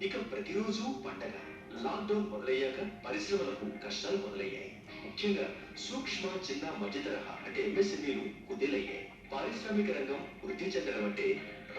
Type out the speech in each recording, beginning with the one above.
ఇక ప్రతిరోజు పండగ. లాక్డౌన్ మొదలయ్యాక పరిశ్రమలకు కష్టాలు మొదలయ్యాయి. ముఖ్యంగా సూక్ష్మ చిన్న మధ్యతరహా అంటే ఎంఎస్ఎంఈలు కుదేలయ్యాయి. పారిశ్రామిక రంగం వృద్ధి చెందడం అంటే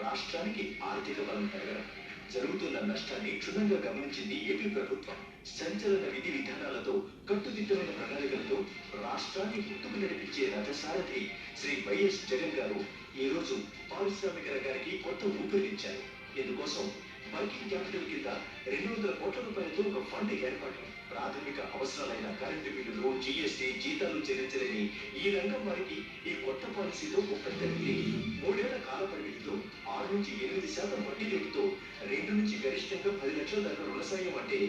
రాష్ట్రానికి ఆర్థిక బలం పెరగడం. జరుగుతున్న నష్టాన్ని క్షుణ్ణంగా గమనించింది ఏపీ ప్రభుత్వం. సంచలన విధి విధానాలతో కట్టుదిట్టమైన ప్రణాళికలతో రాష్ట్రాన్ని ముందుకు నడిపించే రథసారథి శ్రీ వైఎస్ జగన్ గారు ఈ రోజు పారిశ్రామిక రంగానికి కొత్త ఊపిరినిచ్చారు. ఇందుకోసం వర్కింగ్ క్యాపిటల్ కింద 200 కోట్ల రూపాయలతో ఒక ఫండ్ ఏర్పాటు. ప్రాథమిక అవసరాలైన కరెంటు బిల్లులు, జీఎస్టీ, జీతాలు చెల్లించలేని ఈ రంగం వారికి ఈ కొత్త పాలసీతో ఒక పెద్ద రిలీఫ్. 3 ఏళ్ల కాల పరిమితితో 6 నుంచి 8% వడ్డీ రేటుతో 2 నుంచి గరిష్టంగా 10 లక్షల దాకా రుణ సాయం అంటే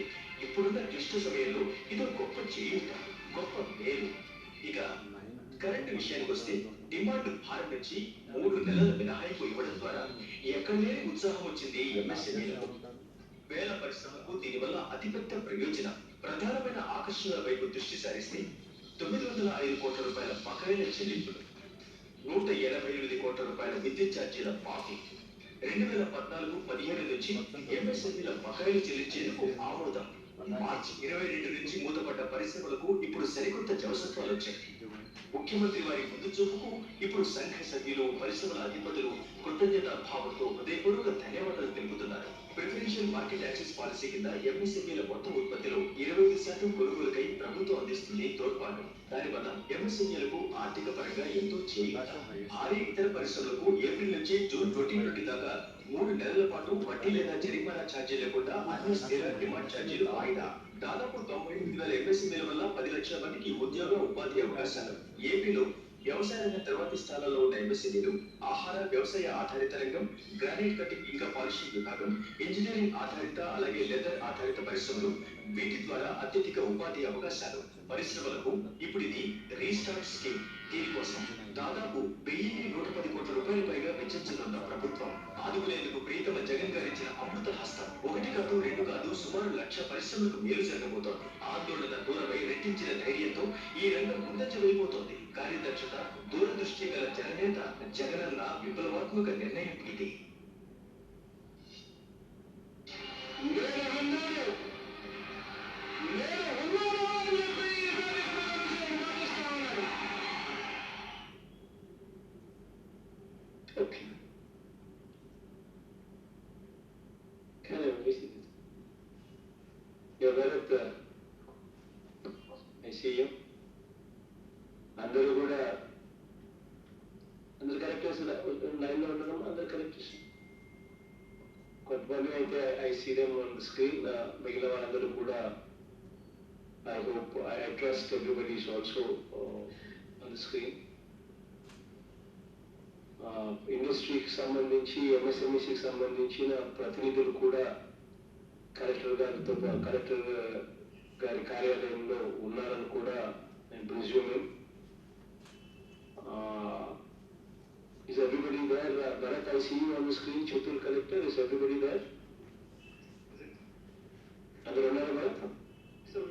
ఇప్పుడున్న క్లిష్ట సమయంలో ఇదో గొప్ప చేయూత, గొప్ప మేలు. ఇక కరెంటు విషయానికి వస్తే డిమాండ్ భారం నుంచి 3 నెలల మినహాయింపు ఇవ్వడం ద్వారా ఎక్కడ లేని ఉత్సాహం వచ్చింది ఎంఎస్ఎంఈలకు. వేల పరిశ్రమలకు దీనివల్ల అతిపెద్ద ప్రయోజనం. ప్రధానమైన ఆకర్షణల వైపు దృష్టి సారిస్తే 905 కోట్ల రూపాయల బకాయిల చెల్లింపులు, 188 కోట్ల రూపాయల విద్యుత్ ఛార్జీల మాఫీ, 2014-15 నుంచి ఎంఎస్ఎంఈల బకాయిలు చెల్లించేందుకు ఆమోదం. మార్చి 22 నుంచి మూతపడ్డ పరిశ్రమలకు ఇప్పుడు సరికొత్త జవసత్వాలు వచ్చాయి. ముఖ్యమంత్రి వారి ముందు చూపుకు ఇప్పుడు సంఘ సభ్యులు, పరిశ్రమల అధిపతులు కృతజ్ఞతా భావంతో హృదయపూర్వక ధన్యవాదాలు తెలుపుతున్నారు. ప్రిఫరెన్షియల్ మార్కెట్ యాక్సెస్ పాలసీ కింద ఎంఎస్ఎంఈల మొత్తం ఉత్పత్తిలో 25% కొనుగోలుకై ప్రభుత్వం అందిస్తుంది తోడ్పాటు. దానివల్ల ఎంఎస్ఎంఈలకు ఆర్థిక పరంగా ఎంతో చేయూత. భారీ ఇతర పరిశ్రమలకు ఏప్రిల్ నుంచి జూన్ 2020 దాకా 3 నెలల పాటు వడ్డీ లేదా జరిమానా ఛార్జీ లేకుండా అన్ని స్థిర డిమాండ్ ఛార్జీలు వాయిదా. దాదాపు 98,000 ఎంఎస్ఎంఈల వల్ల 10 లక్షల మందికి ఉద్యోగ ఉపాధి అవకాశాలు. ఏపీలో వ్యవసాయ రంగం తర్వాతి స్థానంలో ఉన్న ఎంఎస్ఎంఈలు ఆహార వ్యవసాయ ఆధారిత రంగం, గ్రానైట్ కటింగ్ ఇంకా పాలిషింగ్ విభాగం, ఇంజనీరింగ్ ఆధారిత అలాగే లెదర్ ఆధారిత పరిశ్రమలు, వీటి ద్వారా అత్యధిక ఉపాధి అవకాశాలు. పరిశ్రమలకు ఇప్పుడు ఇది రీస్టార్ట్ స్కీమ్. దీనికోసం దాదాపు 1,110 కోట్ల రూపాయల పైగా వెచ్చించనున్న ప్రభుత్వం. ఆదుకునేందుకు ప్రీతమ జగన్ గారు ఇచ్చిన అమృత హస్తం 1 కాదు 2 కాదు సుమారు 1,00,000 పరిశ్రమలకు మేలు జరగబోతోంది. ఆందోళన దూరమై రెట్టించిన ధైర్యంతో ఈ రంగం ముందంజ వెళ్ళిపోతోంది. కార్యదక్షత, దూరదృష్టి గల జననేత జగనన్న విప్లవాత్మక నిర్ణయం ఇది. Okay. Can I visit it? You're well at the... I see you. అందరూ కూడా అందరు కరెక్టర్స్ లైన్లో ఉండడం, అందరు కరెక్టర్స్. కొంతమంది అయితే I see them on the screen. మిగిలిన వాళ్ళందరూ కూడా I hope I trust everybody is also on the screen. ఇండస్ట్రీకి సంబంధించి, ఎంఎస్ఎంఈసీకి సంబంధించిన ప్రతినిధులు కూడా కలెక్టర్ గారి కార్యాలయంలో ఉన్నారని కూడా నేను presuming. Is everybody there? Bharat, I see you on the screen. Chetul Collector, is everybody there? Andar unnaru Bharat? Sir,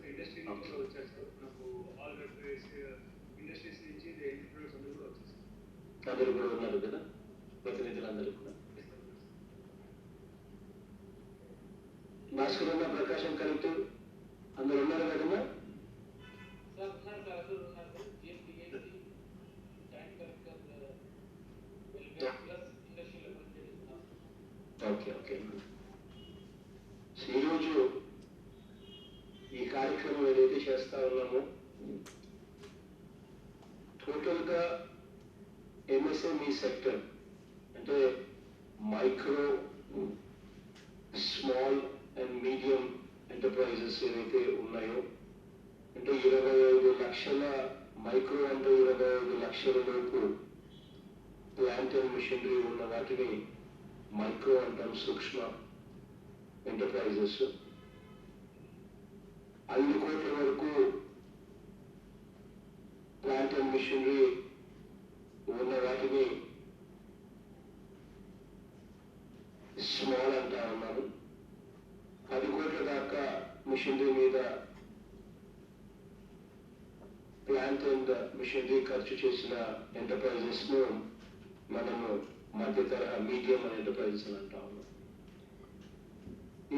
industry nunchi vacharu sir. Naku all referees industries nunchi the entrepreneurs andaru kuda vacharu. Andaru kuda unnaru kada? Pratinidhulu andaru kuda. Bhaskar unna Prakasham Collector andaru unnaru kada? Sir, unnaru GMT joint collector plus industry level. Okay. ఈరోజు ఈ కార్యక్రమం ఏదైతే చేస్తా ఉన్నామో టోటల్గా MSME sector అంటే micro, small and medium enterprises ఏవైతే ఉన్నాయో, అంటే 25 లక్షల మైక్రో అంటే 25 లక్షల లోపు ప్లాంట్ అండ్ మిషనరీ ఉన్న వాటిని మైక్రో అంటాం, సూక్ష్మ ఎంటర్ప్రైజెస్. 5 కోట్ల వరకు ప్లాంట్ అండ్ మిషనరీ ఉన్న వాటిని స్మాల్ అంటా ఉన్నాము. 10 కోట్ల దాకా మిషనరీ మీద ప్లాంట్ అండ్ మిషనరీ ఖర్చు చేసిన ఎంటర్ప్రైజెస్ ను మనము మధ్య తరహా మీడియం ఎంటర్ప్రైజెస్ అని అంటా ఉన్నాం.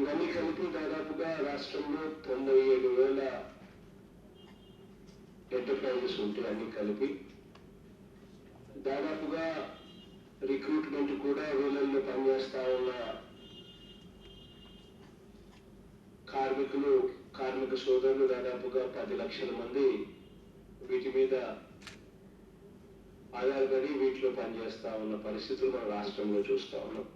ఇవన్నీ కలిపి దాదాపుగా రాష్ట్రంలో 97,000 ఎంటర్ప్రైజెస్ ఉంటాయి. అన్ని కలిపి దాదాపుగా రిక్రూట్మెంట్ కూడా వీళ్ళల్లో పనిచేస్తా ఉన్న కార్మిక సోదరులు దాదాపుగా 10 లక్షల మంది వీటి మీద ఆధారపడి వీటిలో పనిచేస్తా ఉన్న పరిస్థితులు మన రాష్ట్రంలో చూస్తా ఉన్నాం.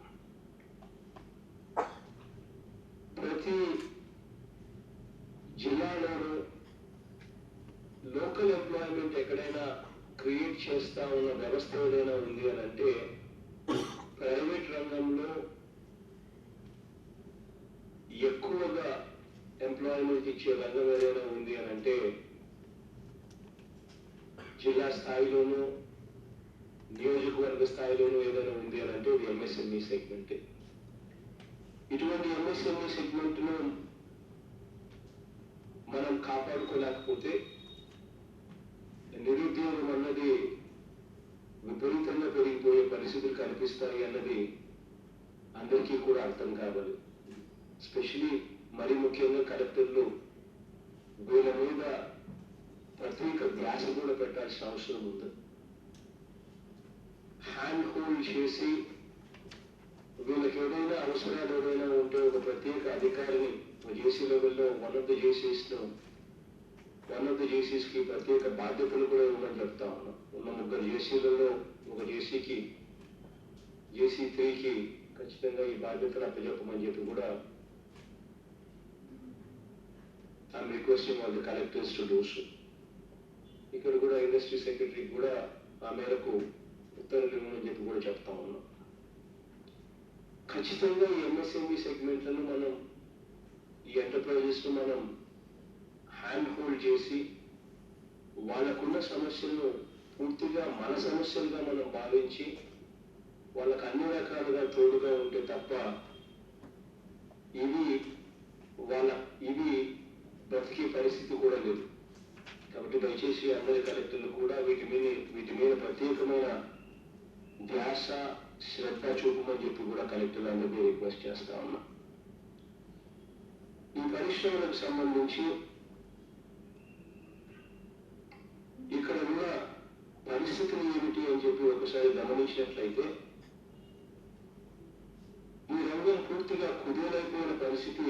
ప్రతి జిల్లాలోనూ లోకల్ ఎంప్లాయ్మెంట్ ఎక్కడైనా క్రియేట్ చేస్తా ఉన్న వ్యవస్థ ఏదైనా ఉంది అని అంటే ప్రైవేట్ రంగంలో ఎక్కువగా ఎంప్లాయ్మెంట్ ఇచ్చే రంగం ఏదైనా ఉంది అని అంటే జిల్లా స్థాయిలోనూ నియోజకవర్గ స్థాయిలోనూ ఏదైనా ఉంది అని అంటే ఇది ఎంఎస్ఎంఈ సెగ్మెంట్. ఇటువంటి ఎంఎస్ఎంఈ సెగ్మెంట్ ను మనం కాపాడుకోలేకపోతే నిరుద్యోగం అన్నది విపరీతంగా పెరిగిపోయే పరిస్థితులు కనిపిస్తాయి అన్నది అందరికీ కూడా అర్థం కావాలి. స్పెషలీ మరి ముఖ్యంగా కలెక్టర్లు వీళ్ళ మీద ప్రత్యేక ధ్యాస కూడా పెట్టాల్సిన అవసరం ఉంది. హ్యాండ్ హోల్డ్ చేసి వీళ్ళకి ఏదైనా అవసరాలు ఏదైనా ఉంటే ఒక ప్రత్యేక అధికారిని జేసీ లెవెల్లో వన్ ఆఫ్ ద జేసీస్కి ప్రత్యేక బాధ్యతలు కూడా ఇవ్వమని చెప్తా ఉన్నాం. ఉన్న 3 జేసీలలో ఒక జేసీ 3కి ఖచ్చితంగా ఈ బాధ్యతలు అప్పచెప్పమని చెప్పి కూడా I'm requesting all the collectors to do so. ఇక్కడ కూడా ఇండస్ట్రీ సెక్రటరీకి కూడా ఆ మేరకు ఉత్తర్వులు ఇవ్వమని చెప్పి కూడా చెప్తా ఉన్నాం. ఖచ్చితంగా ఈ ఎంఎస్ఎంఈ సెగ్మెంట్లను మనం ఈ ఎంటర్ప్రైజెస్ ను మనం హ్యాండ్ హోల్డ్ చేసి వాళ్ళకున్న సమస్యలను పూర్తిగా మన సమస్యలుగా మనం భావించి వాళ్ళకు అన్ని రకాలుగా తోడుగా ఉంటే తప్ప ఇవి బ్రతికే పరిస్థితి కూడా లేదు. కాబట్టి దయచేసి అందరి కలెక్టర్లు కూడా వీటి మీద ప్రత్యేకమైన ధ్యాస శ్రద్ధ చూపమని చెప్పి కూడా కలెక్టర్లు అందరికీ రిక్వెస్ట్ చేస్తా ఉన్నా. ఈ పరిశ్రమలకు సంబంధించి ఇక్కడ ఉన్న పరిస్థితులు ఏమిటి అని చెప్పి ఒకసారి గమనించినట్లయితే ఈ రంగం పూర్తిగా కుదేలైపోయిన పరిస్థితి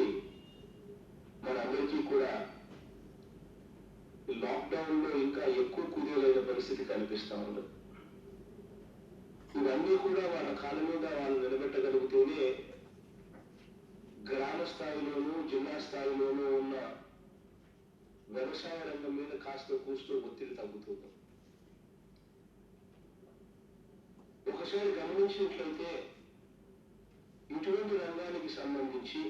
మనందరికీ కూడా లాక్డౌన్ లో ఇంకా ఎక్కువ కుదేలైన పరిస్థితి కనిపిస్తా ఉంది. ఇవన్నీ కూడా వాళ్ళ కాళ్ళ మీద వాళ్ళు నిలబెట్టగలిగితేనే గ్రామ స్థాయిలోనూ జిల్లా స్థాయిలోనూ ఉన్న వ్యవసాయ రంగం మీద కాస్త కూస్తూ ఒత్తిడి తగ్గుతుంది. ఒకసారి గమనించినట్లయితే ఇటువంటి రంగానికి సంబంధించి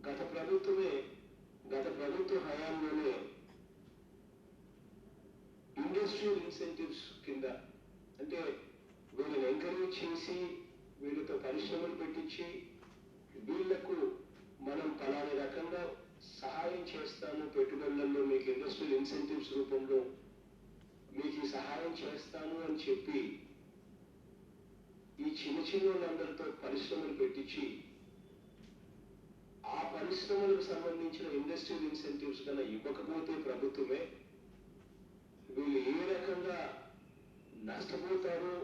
గత ప్రభుత్వ హయాంలోనే ఇండస్ట్రియల్ ఇన్సెంటివ్స్ కింద అంటే వీళ్ళని ఎంకరేజ్ చేసి వీళ్ళతో పరిశ్రమలు పెట్టించి వీళ్లకు మనం పలానా రకంగా సహాయం చేస్తాము, పెట్టుబడులలో మీకు ఇండస్ట్రియల్ ఇన్సెంటివ్స్ రూపంలో మీకు సహాయం చేస్తాను అని చెప్పి ఈ చిన్న వాళ్ళందరితో పరిశ్రమలు పెట్టించి ఆ పరిశ్రమలకు సంబంధించిన ఇండస్ట్రియల్ ఇన్సెంటివ్స్ కన్నా ఇవ్వకపోతే ప్రభుత్వమే వీళ్ళు ఏ రకంగా నష్టపోతారు,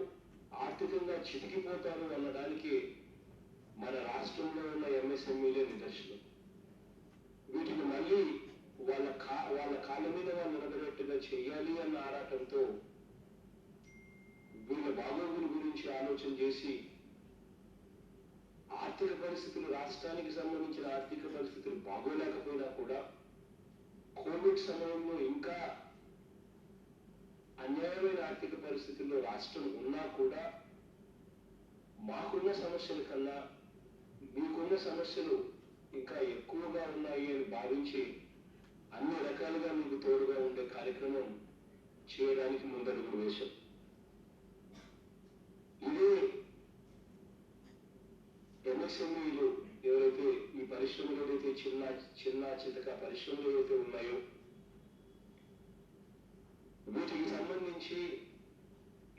ఆర్థికంగా చితికిపోతారు అన్నదానికి మన రాష్ట్రంలో ఉన్న ఎంఎస్ఎంఈలే నిదర్శనం. వీటిని మళ్ళీ వాళ్ళ కాళ్ళ మీద వాళ్ళు నిలబడేట్టుగా చేయాలి అన్న ఆరాటంతో వీళ్ళ బాగోగుల గురించి ఆలోచన చేసి ఆర్థిక పరిస్థితులు రాష్ట్రానికి సంబంధించిన ఆర్థిక పరిస్థితులు బాగోలేకపోయినా కూడా కోవిడ్ సమయంలో ఇంకా అన్యాయమైన ఆర్థిక పరిస్థితుల్లో రాష్ట్రం ఉన్నా కూడా మాకున్న సమస్యల కన్నా మీకున్న సమస్యలు ఇంకా ఎక్కువగా ఉన్నాయి అని భావించి అన్ని రకాలుగా మీకు తోడుగా ఉండే కార్యక్రమం చేయడానికి ముందడుగు వేశాం. ఇదే ఎంఎస్ఎంఈలు ఎవరైతే ఈ పరిశ్రమలు ఏదైతే చిన్న చితక పరిశ్రమలు ఏవైతే ఉన్నాయో వీటికి సంబంధించి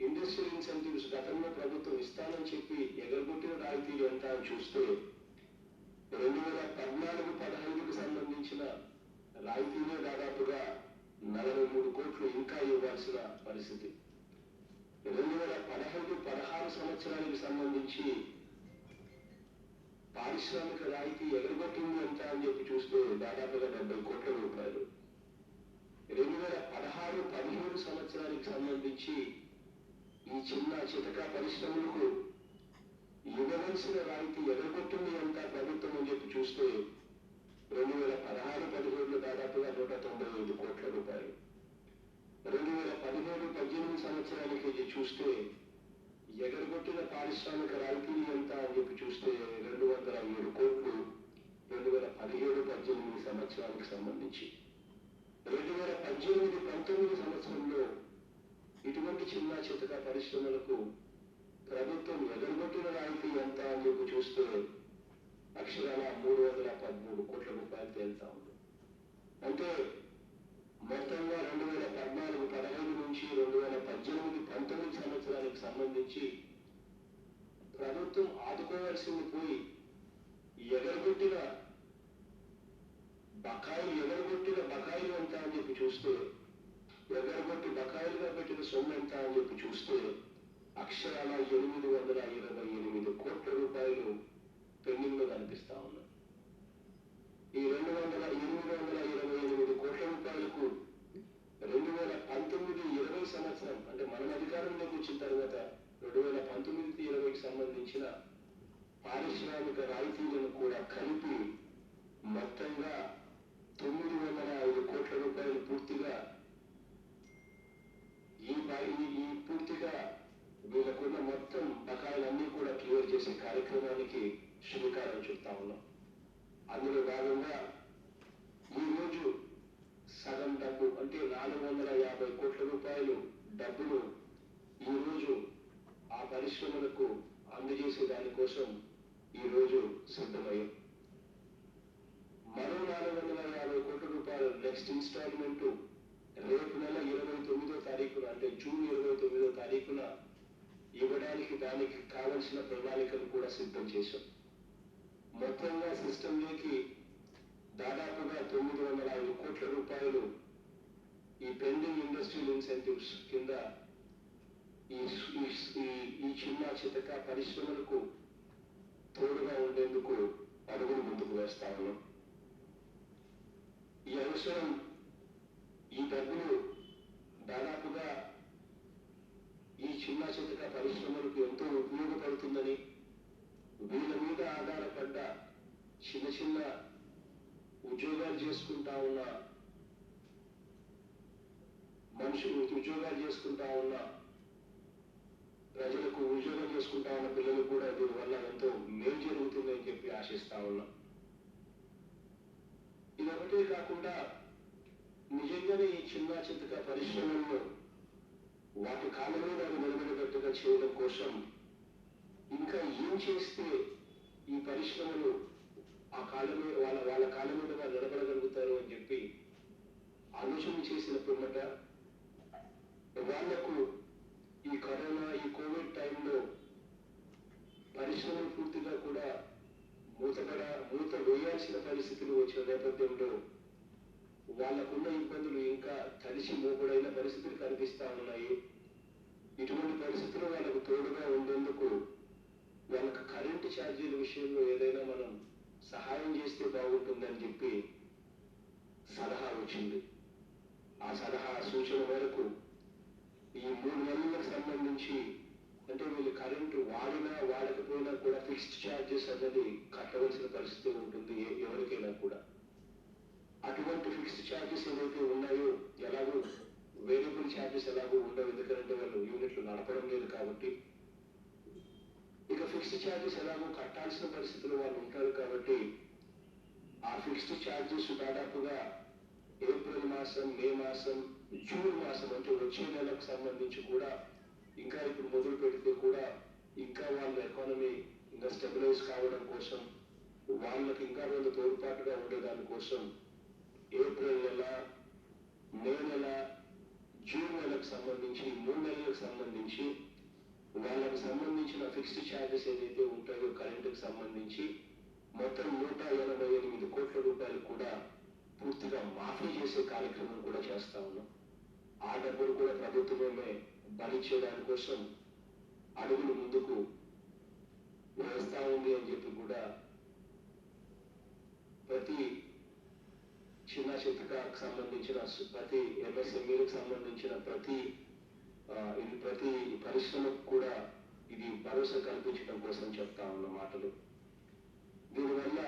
ఇండస్ట్రియల్ ఇన్సెంటివ్స్ గతంలో ప్రభుత్వం ఇస్తానని చెప్పి ప్రకారం చూస్తే 2014-15కు సంబంధించిన రాయితీనే దాదాపుగా 43 కోట్లు ఇంకా ఇవ్వాల్సిన పరిస్థితి. 2015-16 సంవత్సరానికి సంబంధించి పారిశ్రామిక రాయితీ ఎగరగొట్టింది ఎంత అని చెప్పి చూస్తే దాదాపుగా 70 కోట్ల రూపాయలు. 2016-17 సంవత్సరానికి సంబంధించి ఈ చిన్న చితక పరిశ్రమలకు ఇవ్వవలసిన రాయితీ ఎగరగొట్టింది ఎంత ప్రభుత్వం అని చెప్పి చూస్తే 2016-17 దాదాపుగా 195 కోట్ల రూపాయలు. 2017-18 సంవత్సరానికి చూస్తే ఎగరగొట్టిన పారిశ్రామిక రాయితీలు ఎంత అని చెప్పి చూస్తే 207 కోట్లు 2017-18 సంవత్సరానికి సంబంధించి. 2018-19 సంవత్సరంలో ఇటువంటి చిన్న చితక పరిశ్రమలకు ప్రభుత్వం ఎగరగొట్టిన రాయితీ ఎంత అని చెప్పి చూస్తే అక్షరాల 313 కోట్ల రూపాయలు తేలుతా ఉంది. అంటే మొత్తంగా 2014-15 నుంచి 2018-19 సంవత్సరానికి సంబంధించి ప్రభుత్వం ఆదుకోవాల్సింది పోయి ఎగరగొట్టిన బకాయిలు ఎంత అని చెప్పి చూస్తే ఎగరగొట్టి బకాయిలుగా పెట్టిన సొమ్ము ఎంత అని చెప్పి చూస్తే అక్షరాల 828 కోట్ల రూపాయలు పెండింగ్ లో కనిపిస్తా ఉన్నాయి. ఈ 828 కోట్ల రూపాయలకు 2019-20 సంవత్సరం అంటే మనం అధికారంలోకి వచ్చిన తర్వాత 2019-20కి సంబంధించిన పారిశ్రామిక రాయితీలను కూడా కలిపి మొత్తంగా 905 కోట్ల రూపాయలు పూర్తిగా పూర్తిగా వీళ్ళకున్న మొత్తం బకాయిలన్నీ కూడా క్లియర్ చేసే కార్యక్రమానికి శ్రీకారం చుడతా ఉన్నాం. అందులో భాగంగా ఈరోజు సగం డబ్బు అంటే 450 కోట్ల రూపాయలు డబ్బును ఈరోజు ఆ పరిశ్రమలకు అందజేసే దానికోసం ఈరోజు సిద్ధమయ్యాం. మరో 450 కోట్ల రూపాయలు నెక్స్ట్ ఇన్స్టాల్మెంట్ రేపు నెల 29వ తారీఖున అంటే జూన్ 29వ తారీఖున ఇవ్వడానికి దానికి కావలసిన ప్రణాళికలు కూడా సిద్ధం చేశాం. మొత్తంగా సిస్టంలోకి దాదాపుగా 905 కోట్ల రూపాయలు ఈ పెండింగ్ ఇండస్ట్రియల్ ఇన్సెంటివ్స్ కింద ఈ చిన్న చితక పరిశ్రమలకు తోడుగా ఉండేందుకు అడుగులు ముందుకు వేస్తా ఉన్నాం. ఈ అవసరం ఈ డబ్బులు దాదాపుగా ఈ చిన్న చితక పరిశ్రమలకు ఎంతో ఉపయోగపడుతుందని వీళ్ళ మీద ఆధారపడ్డ చిన్న చిన్న ఉద్యోగాలు చేసుకుంటా ఉన్న మనుషులు ఉద్యోగాలు చేసుకుంటా ఉన్న ప్రజలకు ఉద్యోగం చేసుకుంటా ఉన్న పిల్లలు కూడా దీనివల్ల ఎంతో మేలు జరుగుతుందని చెప్పి ఆశిస్తా ఉన్నాం. ఇదొకటే కాకుండా నిజంగానే ఈ చిన్న చితక పరిశ్రమల్లో వాటి కాళ్ళ మీద నిలబడేటట్టుగా చేయడం కోసం ఇంకా ఏం చేస్తే ఈ పరిశ్రమలు ఆ కాళ్ళ మీద వాళ్ళ కాళ్ళ మీద నిలబడగలుగుతారు అని చెప్పి ఆలోచన చేసిన పిమ్మట వాళ్లకు ఈ కరోనా ఈ కోవిడ్ టైంలో పరిశ్రమలు పూర్తిగా కూడా మూత వేయాల్సిన పరిస్థితులు వచ్చిన నేపథ్యంలో వాళ్ళకున్న ఇబ్బందులు ఇంకా తడిసి మోపుడైన పరిస్థితులు కనిపిస్తా ఉన్నాయి. ఇటువంటి పరిస్థితులు వాళ్ళకు తోడుగా ఉండేందుకు వాళ్ళకు కరెంటు ఛార్జీల విషయంలో ఏదైనా మనం సహాయం చేస్తే బాగుంటుందని చెప్పి సలహా వచ్చింది. ఆ సలహా సూచన మేరకు ఈ 3 నెలలకు సంబంధించి అంటే వీళ్ళు కరెంటు వాడినా వాడకపోయినా కూడా ఫిక్స్డ్ ఛార్జెస్ అన్నది కట్టవలసిన పరిస్థితి ఉంటుంది ఎవరికైనా కూడా. అటువంటి ఫిక్స్డ్ ఛార్జెస్ ఏవైతే ఉన్నాయో ఎలాగో వేరియబుల్ ఛార్జెస్ ఎలాగో ఉండవు, ఎందుకంటే వాళ్ళు యూనిట్లు నడపడం లేదు కాబట్టి. ఇక ఫిక్స్డ్ ఛార్జెస్ ఎలాగో కట్టాల్సిన పరిస్థితులు వాళ్ళు ఉంటారు కాబట్టి ఆ ఫిక్స్డ్ ఛార్జెస్ దాదాపుగా ఏప్రిల్ మాసం, మే మాసం, జూన్ మాసం అంటే వచ్చే నెలకు సంబంధించి కూడా ఇంకా ఇప్పుడు మొదలు పెడితే కూడా ఇంకా వాళ్ళ ఎకానమీ ఇంకా స్టెబిలైజ్ కావడం కోసం వాళ్ళకి ఇంకా కొంత తోడ్పాటుగా ఉండేదాని కోసం ఏప్రిల్ నెల, మే నెల, జూన్ నెలకు సంబంధించి 3 నెలలకు సంబంధించి వాళ్ళకు సంబంధించిన ఫిక్స్డ్ ఛార్జెస్ ఏదైతే ఉంటాయో కరెంటుకు సంబంధించి మొత్తం 188 కోట్ల రూపాయలు కూడా పూర్తిగా మాఫీ చేసే కార్యక్రమం కూడా చేస్తా ఉన్నాం. ఆ డబ్బులు కూడా ప్రభుత్వమే భరించేదాని కోసం అడుగులు ముందుకు వేస్తా ఉంది అని చెప్పి కూడా ప్రతి చిన్న చితకకు సంబంధించిన ప్రతి ఎంఎస్ఎంఈలకు సంబంధించిన ప్రతి పరిశ్రమకు కూడా ఇది భరోసా కల్పించడం కోసం చెప్తా ఉన్న మాటలు. దీనివల్ల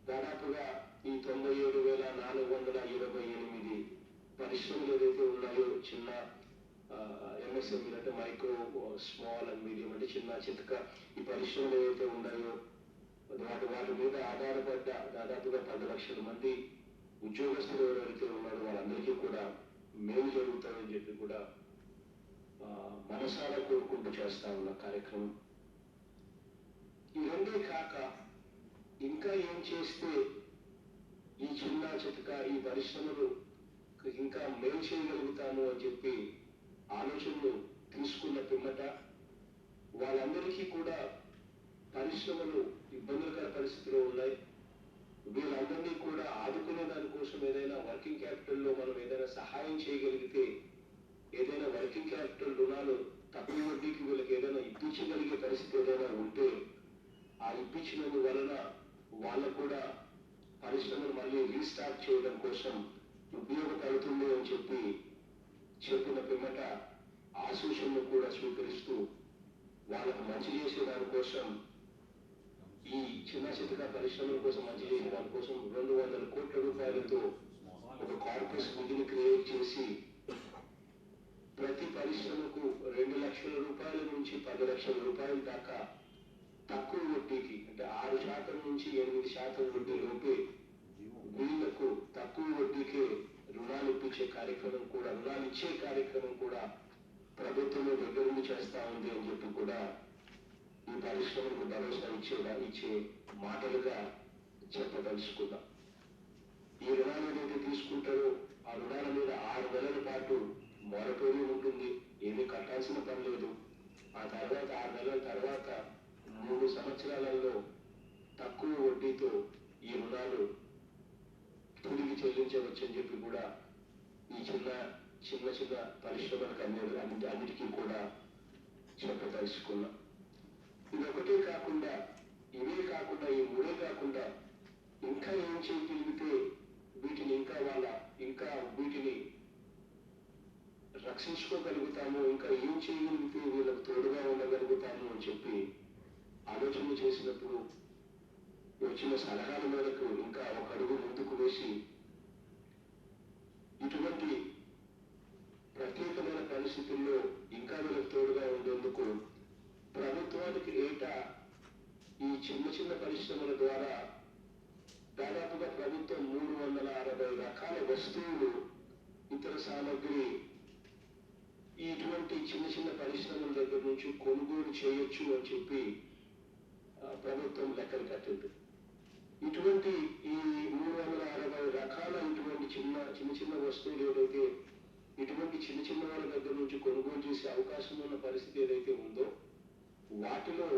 దాదాపుగా ఈ 97,428 పరిశ్రమలు ఏదైతే ఉన్నాయో చిన్న ఎంఎస్ఎంఈ అంటే మైక్రో, స్మాల్ అండ్ మీడియం అంటే చిన్న చితక ఈ పరిశ్రమలు ఏవైతే ఉన్నాయో వాటి మీద ఆధారపడ్డ దాదాపుగా 10 లక్షల మంది ఉద్యోగస్తులు ఎవరైతే ఉన్నారో వాళ్ళందరికీ కూడా మేలు జరుగుతామని చెప్పి కూడా మనసారా కోరుకుంటూ చేస్తా ఉన్న కార్యక్రమం. ఈ రెండే కాక ఇంకా ఏం చేస్తే ఈ చిన్న చితక ఈ పరిశ్రమలు ఇంకా మేలు చేయగలుగుతాము అని చెప్పి ఆలోచనలు తీసుకున్న పిమ్మట వాళ్ళందరికీ కూడా పరిశ్రమలు ఇబ్బందులకర పరిస్థితిలో ఉన్నాయి. వీళ్ళందరినీ కూడా ఆదుకునే దానికోసం ఏదైనా వర్కింగ్ క్యాపిటల్లో మనం ఏదైనా సహాయం చేయగలిగితే, ఏదైనా వర్కింగ్ క్యాపిటల్ రుణాలు తక్కువ వడ్డీకి వీళ్ళకి ఏదైనా ఇప్పించగలిగే పరిస్థితి ఏదైనా ఉంటే ఆ ఇప్పించినందు వలన వాళ్ళకు కూడా పరిశ్రమను మళ్ళీ రీస్టార్ట్ చేయడం కోసం ఉపయోగపడుతుంది అని చెప్పిన పిమ్మట ఆ సూచనలు కూడా స్వీకరిస్తూ వాళ్ళకు మంచి చేసే దానికోసం ఈ చిన్న చితక పరిశ్రమల కోసం మంచి చేసే దానికోసం 200 కోట్ల రూపాయలతో ఒక కార్పస్ నిధిని క్రియేట్ చేసి ప్రతి పరిశ్రమకు 2 లక్షల రూపాయల నుంచి 10 లక్షల రూపాయల దాకా తక్కువ వడ్డీకి అంటే 6% నుంచి 8% వడ్డీ లోపే వీళ్లకు తక్కువ వడ్డీకే రుణాలు ఇప్పించే కార్యక్రమం కూడా రుణాలు ఇచ్చే కార్యక్రమం కూడా ప్రభుత్వమే దగ్గరుండి చేస్తా ఉంది అని చెప్పి కూడా ఈ పరిశ్రమలకు భరోసా ఇచ్చే మాటలుగా చెప్పదలుచుకుందాం. ఈ రుణాలు ఏదైతే తీసుకుంటారో ఆ రుణాల మీద 6 నెలల పాటు మొరటోరియం ఉంటుంది, ఏమీ కట్టాల్సిన పని లేదు. ఆ తర్వాత 6 నెలల తర్వాత 3 సంవత్సరాలలో తక్కువ వడ్డీతో ఈ రుణాలు తిరిగి చెల్లించవచ్చని చెప్పి కూడా ఈ చిన్న పరిశ్రమలకు అన్నిటికీ కూడా చెప్పదలుచుకున్నాం. ఇవే కాకుండా ఈ 3 కాకుండా ఇంకా ఏం చేయగలిగితే వీటిని ఇంకా వీటిని రక్షించుకోగలుగుతాము, ఇంకా ఏం చేయగలిగితే వీళ్ళకు తోడుగా ఉండగలుగుతాము అని చెప్పి ఆలోచన చేసినప్పుడు వచ్చిన సలహాల మేరకు ఇంకా ఒక అడుగు ముందుకు వేసి ఇటువంటి ప్రత్యేకమైన పరిస్థితుల్లో ఇంకా వీళ్ళకు తోడుగా ఉండేందుకు ప్రభుత్వానికి ఏటా ఈ చిన్న పరిశ్రమల ద్వారా దాదాపుగా ప్రభుత్వం 360 రకాల వస్తువులు, ఇతర సామగ్రి ఇటువంటి చిన్న పరిశ్రమల దగ్గర నుంచి కొనుగోలు చేయొచ్చు అని చెప్పి ప్రభుత్వం లెక్కలు కట్టింది. ఇటువంటి ఈ 360 రకాల ఇటువంటి చిన్న వస్తువులు ఏదైతే ఇటువంటి చిన్న వాళ్ళ దగ్గర నుంచి కొనుగోలు చేసే అవకాశం ఉన్న పరిస్థితి ఏదైతే ఉందో వాటిలో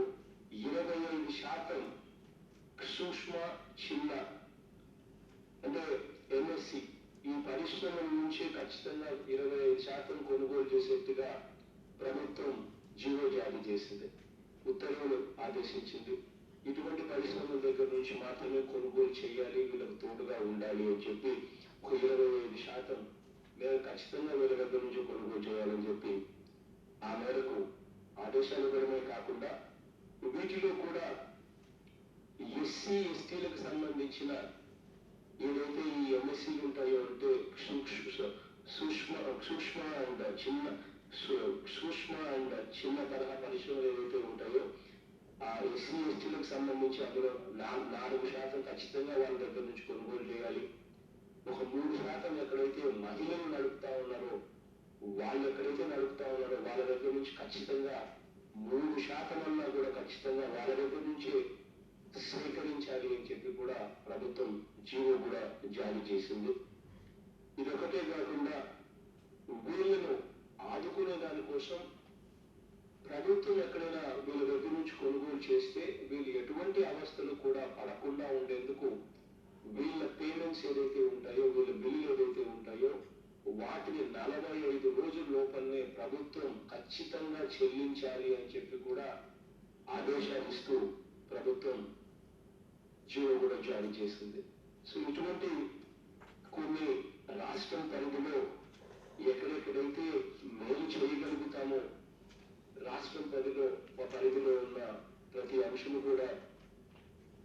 25% సూక్ష్మ చిన్న అంటే ఎంఎస్సి ఈ పరిశ్రమల నుంచి ఖచ్చితంగా 25% కొనుగోలు చేసేట్టుగా ప్రభుత్వం జీవో జారీ చేసింది, ఉత్తర్వులు ఆదేశించింది. ఇటువంటి పరిశ్రమల దగ్గర నుంచి మాత్రమే కొనుగోలు చేయాలి, వీళ్ళకు తోడుగా ఉండాలి అని చెప్పి ఒక 25% మేము ఖచ్చితంగా వీళ్ళ దగ్గర నుంచి కొనుగోలు చేయాలని చెప్పి ఆ మేరకు ఆదేశాలు ఇవ్వడమే కాకుండా వీటిలో కూడా ఎస్సీ ఎస్టీలకు సంబంధించిన ఏదైతే ఈ ఎంఎస్సీలు ఉంటాయో అంటే సూక్ష్మ అండ్ చిన్న తరహా పరిశ్రమలు ఏవైతే ఉంటాయో ఆ ఎస్సీ ఎస్టీలకు సంబంధించి అందులో 4% ఖచ్చితంగా వాళ్ళ దగ్గర నుంచి కొనుగోలు చేయాలి. ఒక 3% ఎక్కడైతే మహిళలు నడుపుతా ఉన్నారో వాళ్ళ దగ్గర నుంచి ఖచ్చితంగా 3% అన్నా కూడా ఖచ్చితంగా వాళ్ళ దగ్గర నుంచే సేకరించాలి అని చెప్పి కూడా ప్రభుత్వం జీవో కూడా జారీ చేసింది. ఇదొకటే కాకుండా వీళ్ళను ఆదుకునే దానికోసం ప్రభుత్వం ఎక్కడైనా వీళ్ళ దగ్గర నుంచి కొనుగోలు చేస్తే వీళ్ళు ఎటువంటి అవస్థలు కూడా పడకుండా ఉండేందుకు వీళ్ళ పేమెంట్స్ ఏదైతే ఉంటాయో, వీళ్ళ బిల్లులు ఏదైతే ఉంటాయో వాటిని 45 రోజుల లోపలనే ప్రభుత్వం ఖచ్చితంగా చెల్లించాలి అని చెప్పి కూడా ఆదేశాలిస్తూ ప్రభుత్వం జీవో కూడా జారీ చేసింది. సో ఇటువంటి కొన్ని రాష్ట్రం పరిధిలో ఎక్కడెక్కడైతే మేలు చేయగలుగుతామో రాష్ట్రం పరిధిలో ఉన్న ప్రతి అంశము కూడా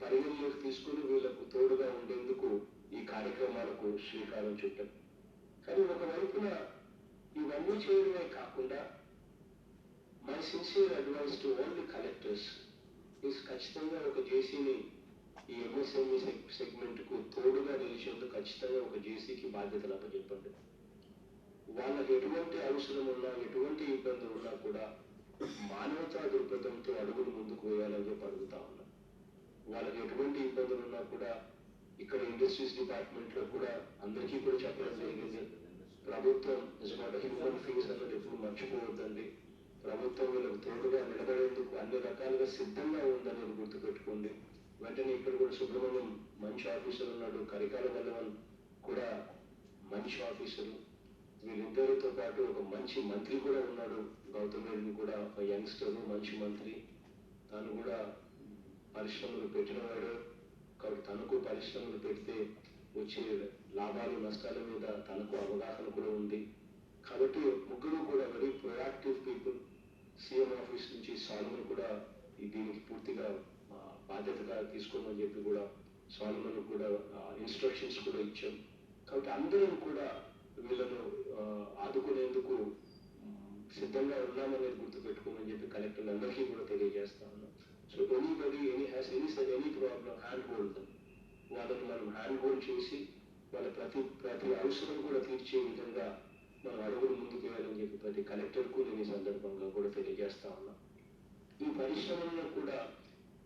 పరిగణలోకి తీసుకుని వీళ్లకు తోడుగా ఉండేందుకు ఈ కార్యక్రమాలకు శ్రీకారం చుట్టాం. కానీ ఒకవైపున ఇవన్నీ చేయడమే కాకుండా my sincere advice to all the collectors is ఖచ్చితంగా ఒక జేసీని ఈ ఎంఎస్ఎంఈ సెగ్మెంట్ కు తోడుగా నిలిచేందుకు ఖచ్చితంగా ఒక జేసీకి బాధ్యతలు అప్పచెప్పండి. వాళ్ళకి ఎటువంటి అవసరం ఉన్నా, ఎటువంటి ఇబ్బందులు ఉన్నా కూడా మానవతా దృక్పథంతో అడుగులు ముందుకు వేయాలని చెప్పి అడుగుతా ఉన్నా. వాళ్ళకి ఎటువంటి ఇబ్బందులు ఉన్నా కూడా ఇక్కడ ఇండస్ట్రీస్ డిపార్ట్మెంట్ లో కూడా అందరికీ కూడా చెప్పడం జరిగింది. ప్రభుత్వం నిజమాట హ్యూమన్ ఫీస్ అన్నది ఎప్పుడు మర్చిపోవద్దండి. ప్రభుత్వం వీళ్ళకి తోడుగా నిలబడేందుకు అన్ని రకాలుగా సిద్ధంగా ఉందనేది గుర్తుపెట్టుకోండి. వెంటనే ఇక్కడ కూడా సుబ్రహ్మణ్యం మంచి ఆఫీసర్ ఉన్నాడు, కరికాల వల్లవన్ కూడా మంచి ఆఫీసరు, వీళ్ళిద్దరితో పాటు ఒక మంచి మంత్రి కూడా ఉన్నాడు, గౌతమ్ రెడ్డి కూడా ఒక యంగ్స్టర్ మంచి మంత్రి. తను కూడా పరిశ్రమలు పెట్టినవాడు కాబట్టి తనకు పరిశ్రమలు పెడితే వచ్చే లాభాలు నష్టాల మీద తనకు అవగాహన కూడా ఉంది. కాబట్టి ముగ్గురు కూడా very proactive people. CM office నుంచి సాల్మన్ కూడా దీనికి పూర్తిగా బాధ్యతగా తీసుకోమని చెప్పి కూడా సాల్మన్ కూడా ఇన్స్ట్రక్షన్స్ కూడా ఇచ్చాం. కాబట్టి అందరం కూడా వీళ్ళను ఆదుకునేందుకు సిద్ధంగా ఉన్నామనేది గుర్తుపెట్టుకోమని చెప్పి కలెక్టర్లు అందరికీ కూడా తెలియజేస్తా ఉన్నాం. So anybody any problem hand hold, వాళ్ళని మనం హ్యాండ్ హోల్డ్ చేసి వాళ్ళ ప్రతి అవసరం కూడా తీర్చే విధంగా మనం అడుగులు ముందుకు వేయాలని చెప్పి ప్రతి కలెక్టర్కు నేను ఈ సందర్భంగా కూడా తెలియజేస్తా ఉన్నా. ఈ పరిశ్రమల్లో కూడా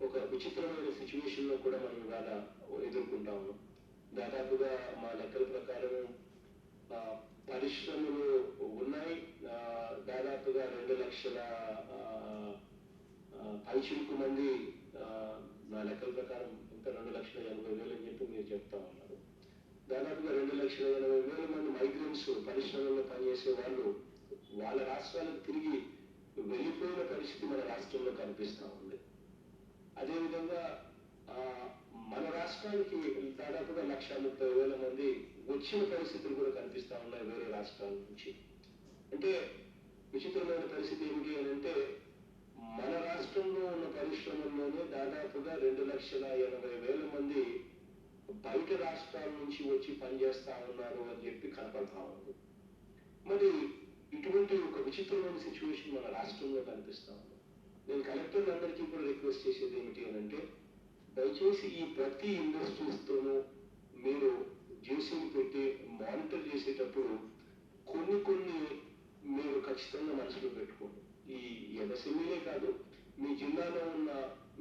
ఒక విచిత్రమైన సిచ్యువేషన్ లో కూడా మనం ఇవాళ ఎదుర్కొంటా ఉన్నాం. దాదాపుగా మా లెక్కల ప్రకారం పరిశ్రమలు ఉన్నాయి, దాదాపుగా 2 లక్షల పైచిలకు మంది, నా లెక్కల ప్రకారం ఇంకా 2,80,000 అని చెప్పి మీరు చెప్తా ఉన్నారు. దాదాపుగా 2,80,000 మంది మైగ్రెంట్స్ పరిశ్రమల్లో పనిచేసే వాళ్ళు వాళ్ళ రాష్ట్రాలకు తిరిగి వెళ్ళిపోయిన పరిస్థితి మన రాష్ట్రంలో కనిపిస్తా ఉంది. అదేవిధంగా మన రాష్ట్రానికి దాదాపుగా 1,30,000 మంది వచ్చిన పరిస్థితులు కూడా కనిపిస్తా ఉన్నాయి వేరే రాష్ట్రాల నుంచి. అంటే విచిత్రమైన పరిస్థితి ఏమిటి అని అంటే మన రాష్ట్రంలో ఉన్న పరిశ్రమల్లోనే దాదాపుగా 2,80,000 మంది బయట రాష్ట్రాల నుంచి వచ్చి పనిచేస్తా ఉన్నారు అని చెప్పి కనపడతా ఉంది. మరి ఇటువంటి ఒక విచిత్రమైన సిచ్యువేషన్ మన రాష్ట్రంలో కనిపిస్తా ఉంది. నేను కలెక్టర్లందరికీ కూడా రిక్వెస్ట్ చేసేది ఏమిటి అని అంటే దయచేసి ఈ ప్రతి ఇండస్ట్రీస్ తోనూ మీరు జేసీని పెట్టి మానిటర్ చేసేటప్పుడు కొన్ని మీరు ఖచ్చితంగా మనసులో పెట్టుకోండి. ఈ ఎంఎస్ఎంఈనే కాదు, మీ జిల్లాలో ఉన్న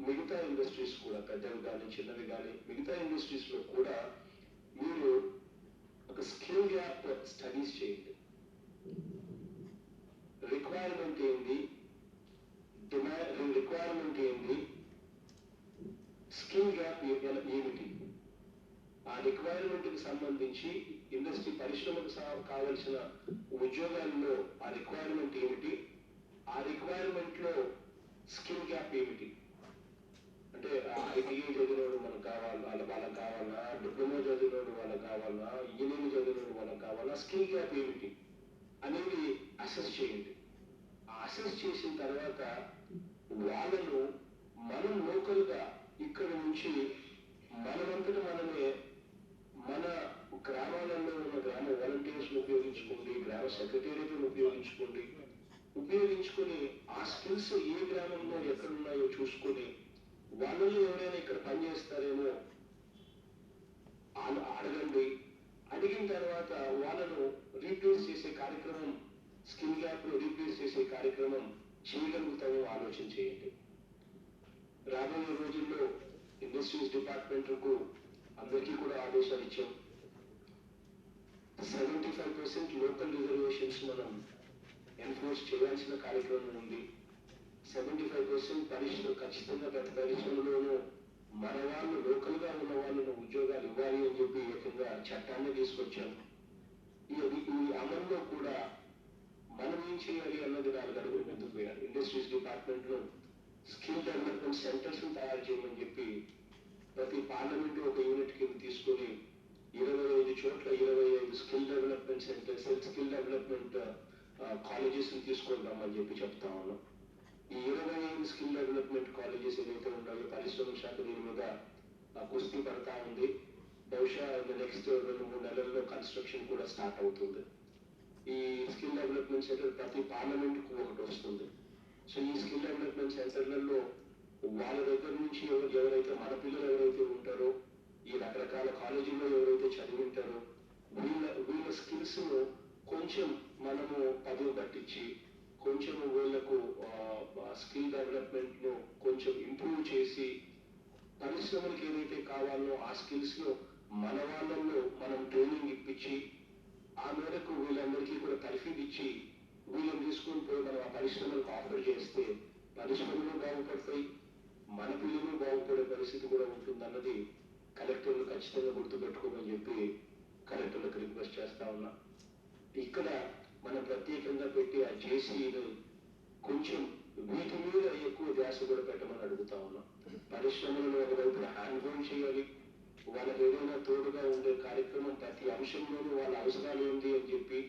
మిగతా ఇండస్ట్రీస్ కూడా పెద్దవి కానీ చిన్నవి కానీ మిగతా ఇండస్ట్రీస్ లో కూడా మీరు ఒక స్కిల్ గ్యాప్ స్టడీస్ చేయండి. రిక్వైర్మెంట్ ఏంది, రిక్వైర్మెంట్ ఏంది, స్కిల్ గ్యాప్ ఏమిటి, ఆ రిక్వైర్మెంట్ కి సంబంధించి ఇండస్ట్రీ పరిశ్రమకు కావలసిన ఉద్యోగాల్లో ఆ రిక్వైర్మెంట్ ఏమిటి, ఆ రిక్వైర్మెంట్ లో స్కిల్ గ్యాప్ ఏమిటి. అంటే ఐటీఐ చదివినోడు మనకు కావాలా, వాళ్ళకి కావాలా, డిప్లొమా చదివినోడు వాళ్ళకి కావాలా, ఇంజనీరింగ్ చదివినోడు వాళ్ళకి కావాలా, స్కిల్ గ్యాప్ ఏమిటి అనేది అసెస్ చేయండి. అసెస్ చేసిన తర్వాత వాళ్ళను మనం లోకల్ గా ఇక్కడ నుంచి మనమంతట మనమే మన గ్రామాలలో ఉన్న గ్రామ వాలంటీర్స్ ఉపయోగించుకోండి, గ్రామ సెక్రటేరియట్లను ఉపయోగించుకొని ఆ స్కిల్స్ ఏ గ్రామంలో ఎక్కడున్నాయో చూసుకొని వాళ్ళలో ఎవరైనా ఇక్కడ పనిచేస్తారేమో అడగండి. అడిగిన తర్వాత వాళ్ళను రీప్లేస్ చేసే కార్యక్రమం, స్కిల్ గ్యాప్ లో రీప్లేస్ చేసే కార్యక్రమం చేయగలుగుతామో ఆలోచన చేయండి. రాబోయే రోజుల్లో ఇండస్ట్రీస్ డిపార్ట్మెంట్ కు అందరికీ కూడా ఆదేశాలు ఇచ్చాం. 75% లోకల్ రిజర్వేషన్స్ మనం ఎన్ఫోర్స్ చేయాల్సిన కార్యక్రమం ఉంది. 75% పరిశ్రమ ఖచ్చితంగా ప్రతి పరిశ్రమలోనూ మన వాళ్ళు లోకల్గా ఉన్న వాళ్ళను ఉద్యోగాలు ఇవ్వాలి అని చెప్పి ఏకంగా చట్టాన్ని తీసుకొచ్చాం. ఈ అమల్లో కూడా మనం ఏం చేయాలి అన్నది 4 అడుగులు ముందుకు పోయారు. ఇండస్ట్రీస్ డిపార్ట్మెంట్లో స్కిల్ డెవలప్మెంట్ సెంటర్స్ తయారు చేయమని చెప్పి ప్రతి పార్లమెంటు ఒక యూనిట్ కింద తీసుకొని 25 చోట్ల 25 skill development centres, skill development colleges తీసుకుంటామని చెప్పి చెప్తా ఉన్నాం. ఈ 25 స్కిల్ డెవలప్మెంట్ కాలేజెస్ ఏదైతే ఉన్నాయో పరిశ్రమ శాఖ దీని మీద కుస్తీ పడతా ఉంది. బహుశా నెక్స్ట్ 2-3 నెలల్లో కన్స్ట్రక్షన్ కూడా స్టార్ట్ అవుతుంది. ఈ స్కిల్ డెవలప్మెంట్ సెంటర్ ప్రతి పార్లమెంట్కు ఒకటి వస్తుంది. సో ఈ స్కిల్ డెవలప్మెంట్ సెంటర్లలో వాళ్ళ దగ్గర నుంచి ఎవరైతే మన పిల్లలు ఎవరైతే ఉంటారో, ఈ రకరకాల కాలేజీల్లో ఎవరైతే చదివింటారో వీళ్ళ స్కిల్స్ ను కొంచెం మనము పదువు పట్టించి కొంచెం వీళ్లకు స్కిల్ డెవలప్మెంట్ ను కొంచెం ఇంప్రూవ్ చేసి పరిశ్రమలకు ఏదైతే కావాలో ఆ స్కిల్స్ ను మన వాళ్ళల్లో మనం ట్రైనింగ్ ఇప్పించి ఆ మేరకు వీళ్ళందరికీ కూడా తర్ఫీదు ఇచ్చి వీళ్ళని తీసుకొని పోయి మనం ఆ పరిశ్రమలకు ఆఫర్ చేస్తే పరిశ్రమలు బాగుపడతాయి, మన పిల్లలు బాగుపడే పరిస్థితి కూడా ఉంటుందన్నది కలెక్టర్లు ఖచ్చితంగా గుర్తుపెట్టుకోమని చెప్పి కలెక్టర్లకు రిక్వెస్ట్ చేస్తా ఉన్నా. ఇక్కడ మనం ప్రత్యేకంగా పెట్టి ఆ జేసీని కొంచెం వీటి మీద ఎక్కువ ధ్యాస కూడా పెట్టమని అడుగుతా ఉన్నాం. పరిశ్రమలను ఒకవైపు హ్యాండ్ హోల్డ్ చేయాలి, వాళ్ళకి ఏదైనా తోడుగా ఉండే కార్యక్రమం ప్రతి అంశంలోనూ వాళ్ళ అవసరాలు ఏంటి అని చెప్పి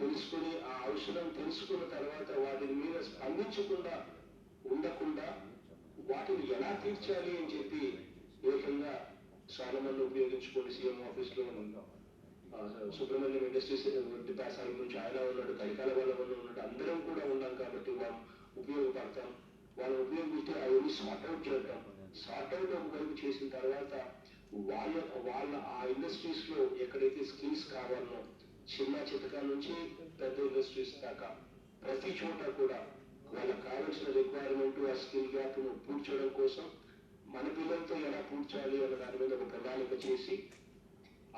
తెలుసుకుని ఆ అవసరం తెలుసుకున్న తర్వాత వాటిని మీద స్పందించకుండా ఉండకుండా వాటిని ఎలా తీర్చాలి అని చెప్పి ఏకంగా చాలా మంది ఉపయోగించుకోండి. సీఎం ఆఫీస్ లో సుబ్రహ్మణ్యం ఇండస్ట్రీస్ డిపార్ట్మెంట్ నుంచి ఆయన ఉన్నాడు, కలికాల వాళ్ళ ఉన్నాడు, అందరం కూడా ఉన్నాం కాబట్టి వాళ్ళు ఉపయోగపడతాం. వాళ్ళని ఉపయోగిస్తే అవన్నీ సార్ట్అవుట్ చేద్దాం. సార్ట్అవుట్ ఒకవైపు చేసిన తర్వాత వాళ్ళ ఆ ఇండస్ట్రీస్ లో ఎక్కడైతే స్కిల్స్ కావాలో చిన్న చితక నుంచి పెద్ద ఇండస్ట్రీస్ దాకా ప్రతి చోట కూడా వాళ్ళకి కావాల్సిన రిక్వైర్మెంట్ ఆ స్కిల్ గ్యాప్ ను పూడ్చడం కోసం మన పిల్లలతో ఎలా పూడ్చాలి అన్న దాని మీద ఒక ప్రణాళిక చేసి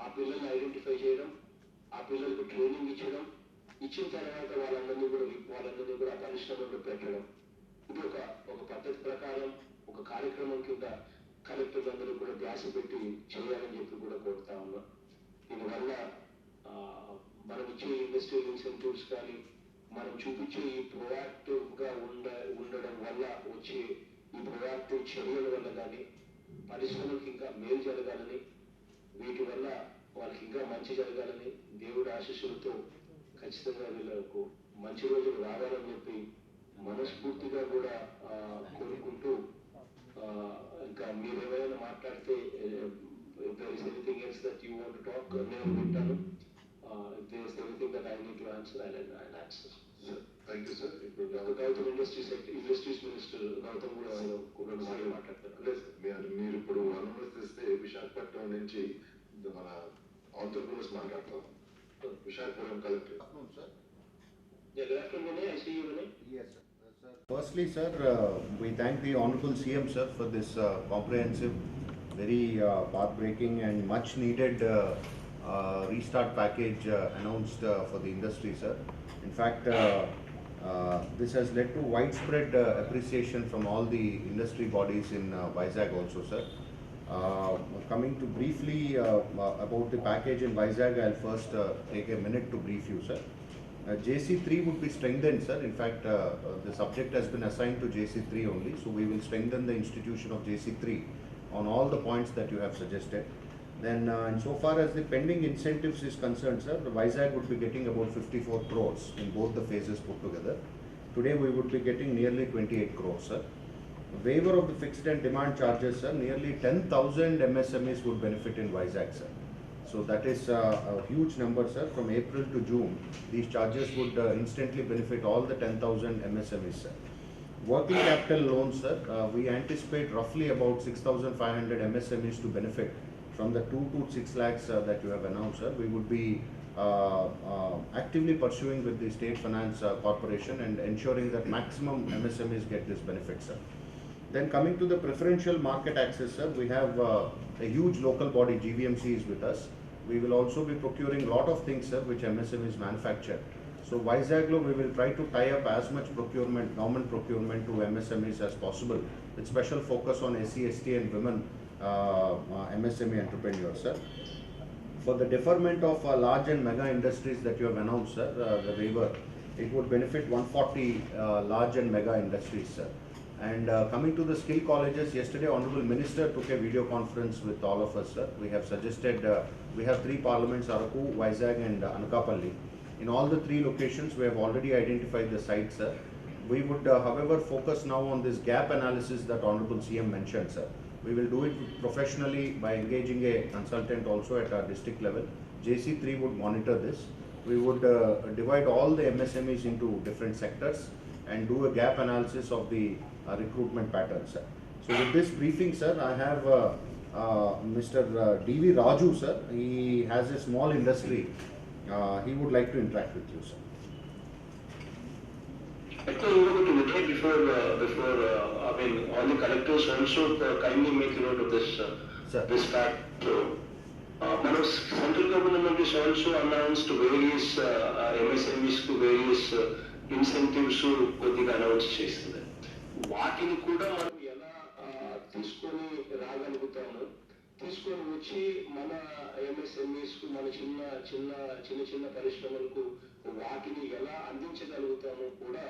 ఆ పిల్లల్ని ఐడెంటిఫై చేయడం, ఆ పిల్లలకు ట్రైనింగ్ ఇచ్చిన తర్వాత వాళ్ళందరినీ కూడా ఆ పరిశ్రమలో పెట్టడం. ఇది ఒక పద్ధతి ప్రకారం ఒక కార్యక్రమం కింద కలెక్టర్లు అందరూ కూడా ధ్యాస పెట్టి చేయాలని చెప్పి కూడా కోరుతా ఉన్నాం. దీనివల్ల మనం ఇచ్చే ఇండస్ట్రియల్ ఇన్సెంటివ్స్ కానీ మనం చూపించే ఈ ప్రొయాక్టివ్ గా ఉండడం వల్ల వచ్చే ఈ ప్రొయాక్టివ్ చర్యల వల్ల కానీ పరిశ్రమలకు ఇంకా మేలు జరగాలని, వీటి వల్ల వాళ్ళకి ఇంకా మంచి జరగాలని దేవుడి ఆశీస్సులతో ఖచ్చితంగా వీళ్ళకు మంచి రోజులు రావాలని చెప్పి మనస్ఫూర్తిగా కూడా కోరుకుంటూ ఇంకా మీరు ఏమైనా మాట్లాడితే if there is anything else that you want to talk, నేను వింటాను. If there is anything that I need to answer, I'll answer. Thank you, sir. Gautam industries minister Gautam కూడా మాట్లాడతారు. మీరు ఇప్పుడు అనుమతిస్తే విశాఖపట్నం నుంచి మన ఆంధ్రప్రదేశ్ మాట్లాడతాం. Visakhapatnam collector. Good afternoon, I see you. Yes, sir. Firstly, sir, we thank the Honorable CM, sir, for this comprehensive, very path-breaking and much-needed restart package announced for the industry, sir. In fact, this has led to widespread appreciation from all the industry bodies in Vizag also, sir. Coming to briefly about the package in Vizag, I'll first take a minute to brief you, sir. JC3 would be strengthened, sir. In fact, the subject has been assigned to JC3 only, so we will strengthen the institution of JC3 on all the points that you have suggested. Then, insofar as the pending incentives is concerned, sir, the Vizag would be getting about 54 crores in both the phases put together. Today, we would be getting nearly 28 crores, sir. Waiver of the fixed and demand charges, sir. Nearly 10,000 MSMEs would benefit in Vizag, sir. So that is a huge number, sir. From April to June, these charges would instantly benefit all the 10,000 MSMEs, sir. Working capital loans, sir. We anticipate roughly about 6,500 MSMEs to benefit from the 2 to 6 lakhs that you have announced, sir. We would be actively pursuing with the State Finance Corporation and ensuring that maximum MSMEs get this benefit, sir. Then coming to the preferential market access, sir, we have a huge local body, GVMC, is with us. We will also be procuring a lot of things, sir, which MSMEs manufacture. So Vizag we will try to tie up as much procurement, government procurement to MSMEs as possible, with special focus on SC, ST and women MSME entrepreneurs, sir. For the deferment of large and mega industries that you have announced, sir, the waiver, it would benefit 140 large and mega industries, sir. And coming to the skill colleges, yesterday Honorable Minister took a video conference with all of us, sir. We have suggested, we have 3 parliaments, Araku, Vizag and Anakapalli. In all the 3 locations, we have already identified the sites, sir. We would, however, focus now on this gap analysis that Honorable CM mentioned, sir. We will do it professionally by engaging a consultant also at our district level. JC3 would monitor this. We would divide all the MSMEs into different sectors and do a gap analysis of the recruitment patterns, sir. So with this briefing, sir, I have Mr. D.V. Raju, sir. He has a small industry. He would like to interact with you, sir. All the collectors also kindly make note of this, this fact. Central government is also announced various MSMEs to various incentives కొద్దిగా announce చేస్తుంది. వాటిని కూడా మనం ఎలా తీసుకొని రాగలుగుతాము, తీసుకొని వచ్చి మన MSMEs కు మన చిన్న పరిశ్రమలకు వాటిని ఎలా అందించగలుగుతామో కూడా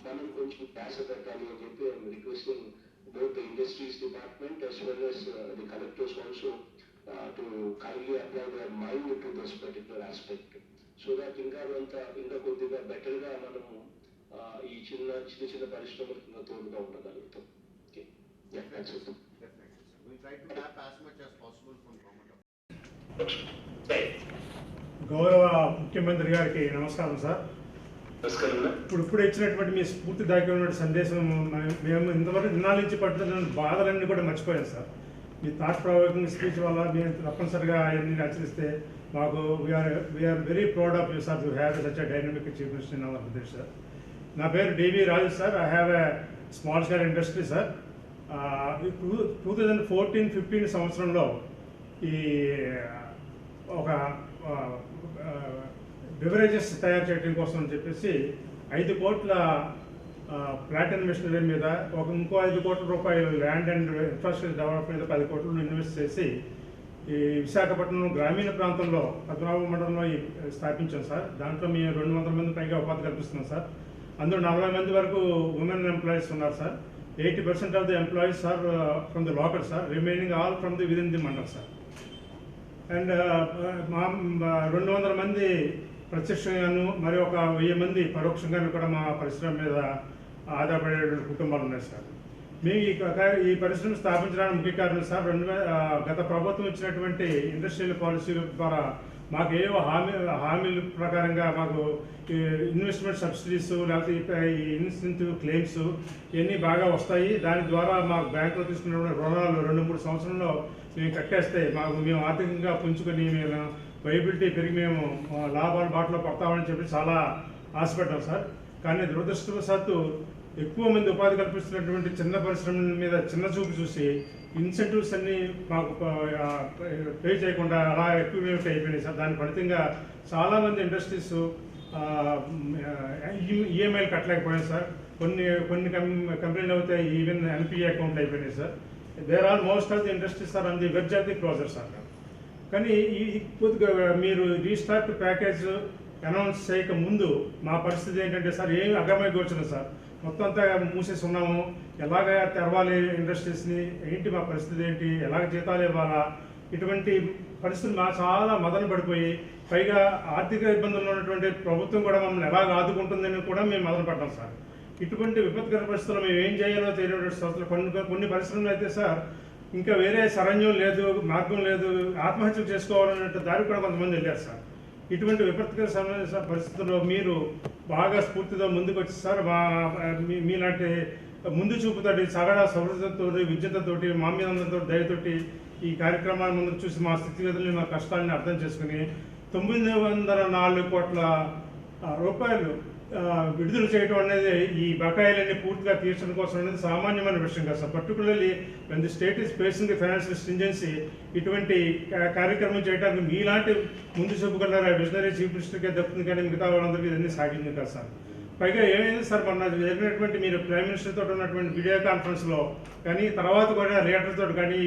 మనం కొంచెం ధ్యాస పెట్టాలి అని చెప్పి I'm requesting both the industries department as well as the collectors also to kindly apply their mind to this particular aspect, so that ఇంకా కొద్దిగా బెటర్ గా మనము ఈ చిన్న పరిశ్రమలకు తోడుగా ఉండగలుగుతాం. Okay, yeah, that's it. Definitely, sir. We'll try to tap as much as possible from government. గౌరవ ముఖ్యమంత్రి గారికి నమస్కారం సార్. నమస్కారం. ఇప్పుడు ఇచ్చినటువంటి మీ స్ఫూర్తిదాయకమైన సందేశం మేము ఇంతవరకు దినాల నుంచి పడుతున్న బాధలన్నీ కూడా మర్చిపోయాం సార్. మీ థాట్ ప్రొవోకింగ్ స్పీచ్ వల్ల మేము తప్పనిసరిగా అవన్నీ ఆచరిస్తే మాకు we are very proud of you sir to have such a dynamic chief minister in Andhra Pradesh sir. నా పేరు D V Raju sir. I have a small scale industry sir. 2014-15 సంవత్సరంలో ఈ ఒక బెవరేజెస్ తయారు చేయడం కోసం అని చెప్పేసి 5 కోట్ల ప్లాంట్ ఇన్వెస్ట్మెంట్ మీద ఇంకో 5 కోట్ల రూపాయలు ల్యాండ్ అండ్ ఇన్ఫ్రాస్ట్రక్చర్ డెవలప్మెంట్ మీద 10 కోట్లు ఇన్వెస్ట్ చేసి ఈ విశాఖపట్నం గ్రామీణ ప్రాంతంలో పద్మనాభ మండలంలో స్థాపించాం సార్. దాంట్లో మేము 200 మంది పైగా ఉపాధి కల్పిస్తున్నాం సార్. అందులో 40 మంది వరకు ఉమెన్ ఎంప్లాయీస్ ఉన్నారు sir. 80% of the employees are from the local sir, remaining all from the within the mandal sir. And మా 200 మంది ప్రత్యక్షంగాను మరి ఒక 1000 మంది పరోక్షంగాను కూడా మా పరిశ్రమ మీద ఆధారపడే కుటుంబాలు ఉన్నాయి సార్. మేము ఈ పరిశ్రమ స్థాపించడానికి ముఖ్య కారణం సార్ గత ప్రభుత్వం ఇచ్చినటువంటి ఇండస్ట్రియల్ పాలసీల ద్వారా మాకు ఏవో హామీల ప్రకారంగా మాకు ఇన్వెస్ట్మెంట్ సబ్సిడీస్ లేకపోతే ఈ ఇన్సెంటివ్ క్లెయిమ్స్ ఇవన్నీ బాగా వస్తాయి. దాని ద్వారా మాకు బ్యాంకులో తీసుకున్న రుణాలు 2-3 సంవత్సరంలో మేము కట్టేస్తే మేము ఆర్థికంగా పుంజుకొని మేము వైబిలిటీ పెరిగి మేము లాభాల బాటలో పడతామని చెప్పి చాలా ఆశపడ్డాం సార్. కానీ దురదృష్టవశాత్తు ఎక్కువ మంది ఉపాధి కల్పిస్తున్నటువంటి చిన్న పరిశ్రమల మీద చిన్న చూపు చూసి ఇన్సెంటివ్స్ అన్నీ మాకు పే చేయకుండా అలా ఎక్కువ అయిపోయినాయి సార్. దాని ఫలితంగా చాలామంది ఇండస్ట్రీస్ ఈఎంఐలు కట్టలేకపోయాయి సార్. కొన్ని కంపెనీలు అయితే ఈవెన్ ఎన్పిఏ అకౌంట్ అయిపోయినాయి sir. There are most of the industries are on the verge of the closure sir. కానీ కొద్దిగా మీరు రీస్టార్ట్ ప్యాకేజ్ అనౌన్స్ చేయక ముందు మా పరిస్థితి ఏంటంటే సార్ ఏమి అగమ్య గోచరం సార్. మొత్తం అంతా మూసేసి ఉన్నాము. ఎలాగ తెరవాలి ఇండస్ట్రీస్ని, ఏంటి మా పరిస్థితి ఏంటి, ఎలాగ జీతాలు ఇవ్వాలా, ఇటువంటి పరిస్థితులు చాలా మదన పడిపోయి పైగా ఆర్థిక ఇబ్బందుల్లో ఉన్నటువంటి ప్రభుత్వం కూడా మమ్మల్ని ఎలాగ ఆదుకుంటుందని కూడా మేము మదన పడ్డాం సార్. ఇటువంటి విపత్కర పరిస్థితుల్లో మేము ఏం చేయాలో తెలియనటువంటి సంస్థలు కొన్ని పరిశ్రమలు అయితే సార్ ఇంకా వేరే శరణ్యం లేదు, మార్గం లేదు, ఆత్మహత్య చేసుకోవాలనే దారి కూడా కొంతమంది వెళ్ళారు సార్. ఇటువంటి విపత్కర పరిస్థితుల్లో మీరు బాగా స్ఫూర్తితో ముందుకు వచ్చి సార్ మీలాంటి ముందు చూపుతోటి సగడ సౌహృదంతో విద్యతతోటి మా మీద అందరితో దయతోటి ఈ కార్యక్రమాన్ని ముందుకు చూసి మా స్థితిగతుల్ని మా కష్టాలని అర్థం చేసుకుని 904 కోట్ల రూపాయలు విడుదల చేయడం అనేది ఈ బకాయిలన్నీ పూర్తిగా తీర్చడం కోసం అనేది సామాన్యమైన విషయం కాదు సార్. Particularly when the state is facing the financial stringency, ఇటువంటి కార్యక్రమం చేయడానికి మీలాంటి ముందు చూపుకున్నారు విజనరీ చీఫ్ మినిస్టర్కే దక్కుతుంది, కానీ మిగతా వాళ్ళందరికీ ఇవన్నీ సాగింది కదా సార్. పైగా ఏమైంది సార్, మొన్న జరిగినటువంటి మీరు ప్రైమ్ మినిస్టర్ తోటి ఉన్నటువంటి వీడియో కాన్ఫరెన్స్లో కానీ తర్వాత కూడా లీడర్తో కానీ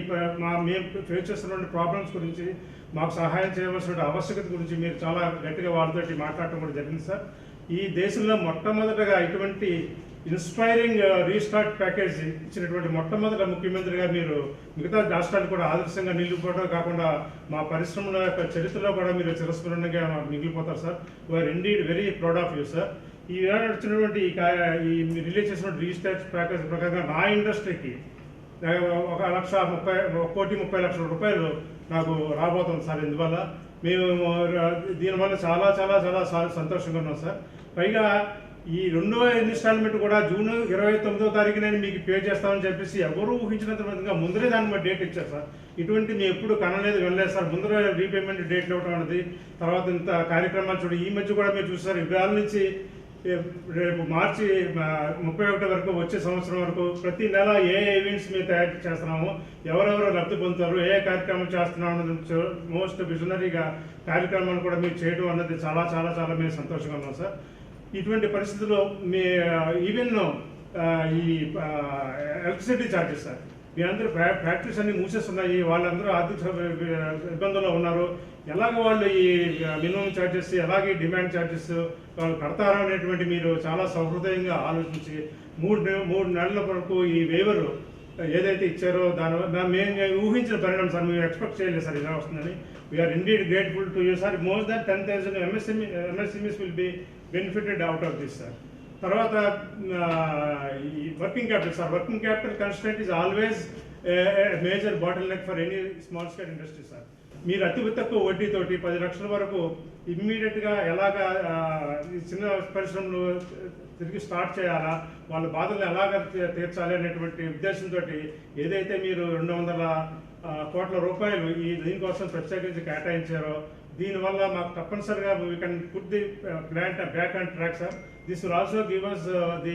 మేము ఫేస్ చేస్తున్నటువంటి ప్రాబ్లమ్స్ గురించి మాకు సహాయం చేయవలసిన ఆవశ్యకత గురించి మీరు చాలా గట్టిగా వాళ్ళతోటి మాట్లాడటం కూడా జరిగింది సార్. ఈ దేశంలో మొట్టమొదటగా ఇటువంటి ఇన్స్పైరింగ్ రీస్టార్ట్ ప్యాకేజ్ ఇచ్చినటువంటి మొట్టమొదటి ముఖ్యమంత్రిగా మీరు మిగతా రాష్ట్రాలు కూడా ఆదర్శంగా నిలిచిపోవడం కాకుండా మా పరిశ్రమల యొక్క చరిత్రలో కూడా మీరు చిరస్మరణంగా మిగిలిపోతారు sir. We are indeed very proud of you sir. ఈ వచ్చినటువంటి ఈ రిలీజ్ చేసినటువంటి రీస్టార్ట్ ప్యాకేజ్ ప్రకారంగా నా ఇండస్ట్రీకి 1,30,30,00,000 రూపాయలు నాకు రాబోతుంది సార్. ఇందువల్ల మేము దీనివల్ల చాలా చాలా చాలా సంతోషంగా ఉన్నాం సార్. పైగా ఈ 2వ ఇన్స్టాల్మెంట్ కూడా జూన్ 29వ తారీఖున మీకు పే చేస్తామని చెప్పేసి ఎవరు ఊహించినంత విధంగా ముందరే దాని డేట్ ఇచ్చారు సార్. ఇటువంటి మేము ఎప్పుడు కనలేదు వినలేదు సార్. ముందరే రీపేమెంట్ డేట్లు ఇవ్వడం అనేది, తర్వాత ఇంత కార్యక్రమాలు చూడండి. ఈ మధ్య కూడా మీరు చూసారు, ఇవాళ నుంచి రేపు మార్చి 31 వరకు వచ్చే సంవత్సరం వరకు ప్రతి నెల ఏ ఈవెంట్స్ మేము తయారు చేస్తున్నామో, ఎవరెవరు లబ్ధి పొందుతారు, ఏ కార్యక్రమం చేస్తున్నాం అన్నది మోస్ట్ విజనరీగా కార్యక్రమాలు కూడా మీరు చేయడం అన్నది చాలా చాలా చాలా మేము సంతోషంగా ఉన్నాం సార్. ఇటువంటి పరిస్థితుల్లో మీ ఈవెన్ ఈ ఎలక్ట్రిసిటీ ఛార్జెస్ సార్, మీ అందరూ ఫ్యాక్టరీస్ అన్ని మూసేస్తున్నాయి, వాళ్ళందరూ ఆర్థిక ఇబ్బందుల్లో ఉన్నారు. ఎలాగ వాళ్ళు ఈ మినిమం ఛార్జెస్, ఎలాగే డిమాండ్ ఛార్జెస్ వాళ్ళు కడతారా అనేటువంటి మీరు చాలా సహృదయంగా ఆలోచించి 3 నెలల వరకు ఈ వేవర్ ఏదైతే ఇచ్చారో దానివల్ల మేము ఊహించిన పరిణామం సార్. మేము ఎక్స్పెక్ట్ చేయలేదు సార్ ఇలా వస్తుందని. We are indeed grateful to you sir. More than 10,000 MSMEs will be benefited out of this sir. తర్వాత ఈ working capital sir, working capital constraint is always major bottleneck for any small scale industry sir. మీరు అతి తక్కువ వడ్డీతోటి 10 లక్షల వరకు ఇమ్మీడియట్గా ఎలాగా ఈ చిన్న పరిశ్రమలు తిరిగి స్టార్ట్ చేయాలా, వాళ్ళ బాధలను ఎలాగ తీర్చాలి అనేటువంటి ఉద్దేశంతో ఏదైతే మీరు 200 కోట్ల రూపాయలు ఈ దీనికోసం ప్రత్యేకించి కేటాయించారో, దీనివల్ల మాకు తప్పనిసరిగా we can put the plant back on track sir. This will also give us the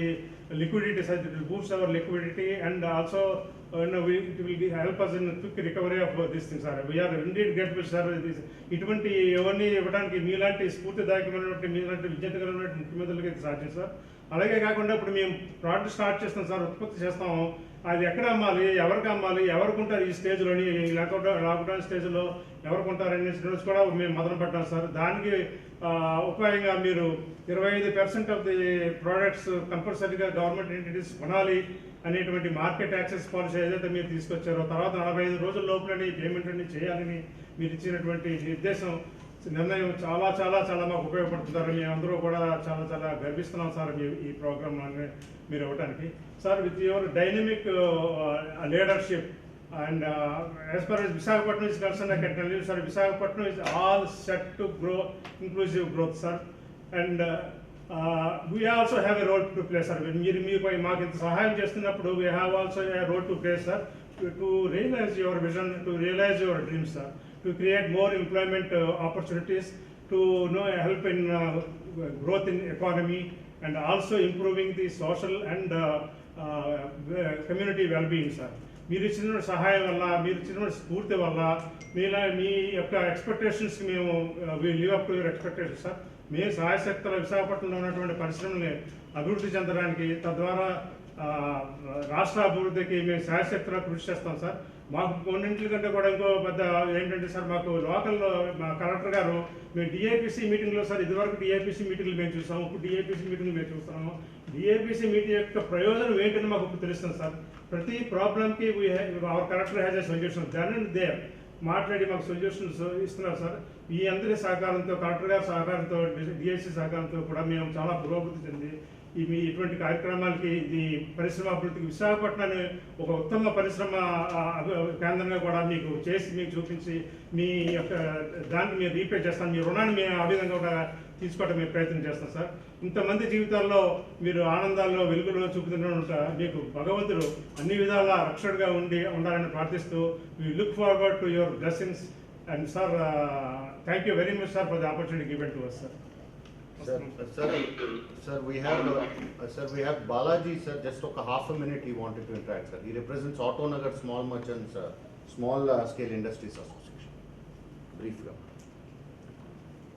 liquidity, sir. It will boost our liquidity and also it will help us in quick recovery of these things, sir. We are indeed grateful, sir. ఇటువంటి ఎవరిని ఇవ్వడానికి మీలాంటి స్ఫూర్తిదాయకమైనటువంటి మీలాంటి విద్యార్థులైనటువంటి ముఖ్యమంత్రులకి ఇది సాధ్యం sir. అలాగే కాకుండా ఇప్పుడు మేము ప్రోడక్ట్ స్టార్ట్ చేస్తాం సార్, ఉత్పత్తి చేస్తాము. అది ఎక్కడ అమ్మాలి, ఎవరికి అమ్మాలి, ఎవరికి ఉంటారు ఈ స్టేజ్లోని, లాక్డౌన్ స్టేజ్లో ఎవరికి ఉంటారనే స్టేజ్ కూడా మేము మొదలు పెట్టాం సార్. దానికి ఉపాయంగా మీరు 25% ఆఫ్ ది ప్రోడక్ట్స్ కంపల్సరీగా గవర్నమెంట్ ఎంటిటీస్ కొనాలి అనేటువంటి మార్కెట్ యాక్సెస్ పాలసీ ఏదైతే మీరు తీసుకొచ్చారో, తర్వాత 45 రోజుల లోపలని పేమెంట్ అన్ని చేయాలని మీరు ఇచ్చినటువంటి నిర్దేశం నిర్ణయం చాలా చాలా చాలా మాకు ఉపయోగపడుతున్నారు. మేమందరూ కూడా చాలా చాలా గర్విస్తున్నాం సార్ ఈ ప్రోగ్రామ్ మీరు ఇవ్వడానికి sir. With your dynamic leadership and as far as Visakhapatnam is concerned, I can tell you, sir, Visakhapatnam is all set to grow, inclusive growth, sir. And we also have a role to play, sir. When we మాకు ఇంత సహాయం చేస్తున్నప్పుడు we have also a role to play, sir, to realize your vision, to realize your dreams, sir, to create more employment opportunities, to help in growth in economy and also improving the social and community well-being, sir. మీరు ఇచ్చిన సహాయం వల్ల, మీరు ఇచ్చిన స్ఫూర్తి వల్ల మీ యొక్క ఎక్స్పెక్టేషన్స్కి మేము live up to your expectations sir. మేము సహాయశక్తుల విశాఖపట్నంలో ఉన్నటువంటి పరిశ్రమల్ని అభివృద్ధి చెందడానికి, తద్వారా రాష్ట్ర అభివృద్ధికి మేము సహాయశక్తులా కృషి చేస్తాం సార్. మాకు కొన్నింటికంటే కూడా ఇంకో పెద్ద ఏంటంటే సార్, మాకు లోకల్లో మా కలెక్టర్ గారు మేము డిఏపిసి మీటింగ్లో సార్, ఇదివరకు డిఏపిసి మీటింగ్లు మేము చూసాము, ఇప్పుడు డిఏపిసి మీటింగ్లు మేము చూస్తున్నాము. డిఏపిసి మీటింగ్ యొక్క ప్రయోజనం ఏంటని మాకు ఇప్పుడు తెలుస్తుంది సార్. ప్రతి ప్రాబ్లంకి our collector has a solution, then and there మాట్లాడి మాకు సొల్యూషన్స్ ఇస్తున్నారు సార్. ఈ అందరి సహకారంతో, కలెక్టర్ గారి సహకారంతో, డిఎస్సి సహకారంతో కూడా మేము చాలా పురోగతి చెంది మీ ఇటువంటి కార్యక్రమాలకి, ఇది పరిశ్రమ అభివృద్ధికి విశాఖపట్నాన్ని ఒక ఉత్తమ పరిశ్రమ కేంద్రంగా కూడా మీకు చేసి మీకు చూపించి మీ యొక్క దాన్ని మీరు రీపే చేస్తాం, మీ రుణాన్ని మేము ఆ విధంగా కూడా తీసుకోవడం మేము ప్రయత్నం చేస్తాం సార్. ఇంతమంది జీవితాల్లో మీరు ఆనందాల్లో వెలుగులో చూపుతున్న మీకు భగవంతుడు అన్ని విధాల రక్షణగా ఉండాలని ప్రార్థిస్తూ we look forward to your blessings and sir, thank you very much sir for the opportunity given to us, sir. Sir, we have Balaji, sir, just took a half a minute he wanted to interact, sir. He represents Auto Nagar Small Merchants, Small Scale Industries Association. Briefly.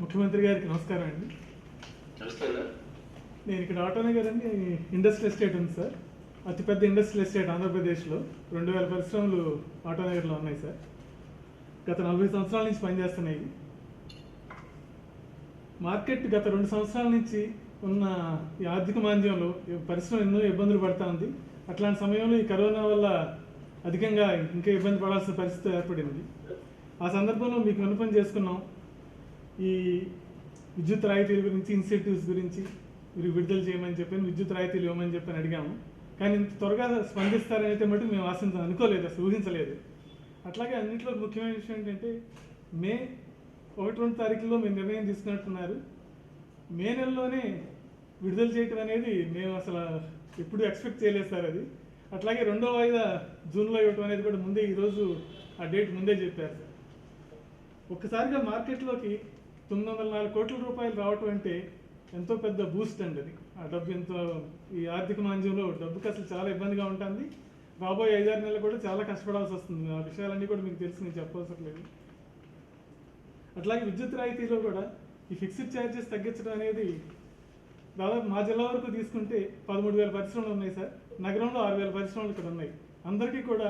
ముఖ్యమంత్రి గారికి నమస్కారం అండి. నమస్తే అన్న. నేను ఇక్కడ ఆటోనగర్ అని industrial estate ఉంది సార్. అతిపెద్ద ఇండస్ట్రియల్ ఎస్టేట్ ఆంధ్రప్రదేశ్లో 2000 పరిశ్రమలు ఆటోనగర్లో ఉన్నాయి సార్. గత 40 సంవత్సరాల నుంచి పనిచేస్తున్నాయి. మార్కెట్ గత 2 సంవత్సరాల నుంచి ఉన్న ఈ ఆర్థిక మాంద్యంలో పరిశ్రమ ఎన్నో ఇబ్బందులు పడుతూ ఉంది. అట్లాంటి సమయంలో ఈ కరోనా వల్ల అధికంగా ఇంకా ఇబ్బంది పడాల్సిన పరిస్థితి ఏర్పడింది. ఆ సందర్భంలో మీకు విన్నపం చేసుకున్నాం. ఈ విద్యుత్ రాయితీల గురించి, ఇన్సెంటివ్స్ గురించి మీరు విడుదల చేయమని చెప్పని, విద్యుత్ రాయితీలు ఇవ్వమని చెప్పని అడిగాము. కానీ ఇంత త్వరగా స్పందిస్తారని అయితే మటుకు మేము అనుకోలేదు, అసలు ఊహించలేదు. అట్లాగే అన్నింటిలో ముఖ్యమైన విషయం ఏంటంటే మే 1-2 తారీఖుల్లో మీరు నిర్ణయం తీసుకున్నట్టున్నారు. మే నెలలోనే విడుదల చేయటం అనేది మేము అసలు ఎప్పుడు ఎక్స్పెక్ట్ చేయలేదు సార్. అది అట్లాగే 2వ వాయిదా జూన్లో ఇవ్వటం అనేది కూడా ముందే ఈరోజు ఆ డేట్ ముందే చెప్పారు సార్. ఒక్కసారిగా మార్కెట్లోకి 904 కోట్ల రూపాయలు రావటం అంటే ఎంతో పెద్ద బూస్ట్ అండి. అది ఆ డబ్బు ఎంతో ఈ ఆర్థిక మాంద్యంలో డబ్బుకి అసలు చాలా ఇబ్బందిగా ఉంటుంది. రాబోయే 5-6 నెలలు కూడా చాలా కష్టపడాల్సి వస్తుంది. ఆ విషయాలన్నీ కూడా మీకు తెలిసి నేను చెప్పవసరం లేదు. అట్లాగే విద్యుత్ రాయితీలో కూడా ఈ ఫిక్స్డ్ ఛార్జెస్ తగ్గించడం అనేది దాదాపు మా జిల్లా వరకు తీసుకుంటే 13,000 పరిశ్రమలు ఉన్నాయి సార్. నగరంలో 6,000 పరిశ్రమలు ఇక్కడ ఉన్నాయి. అందరికీ కూడా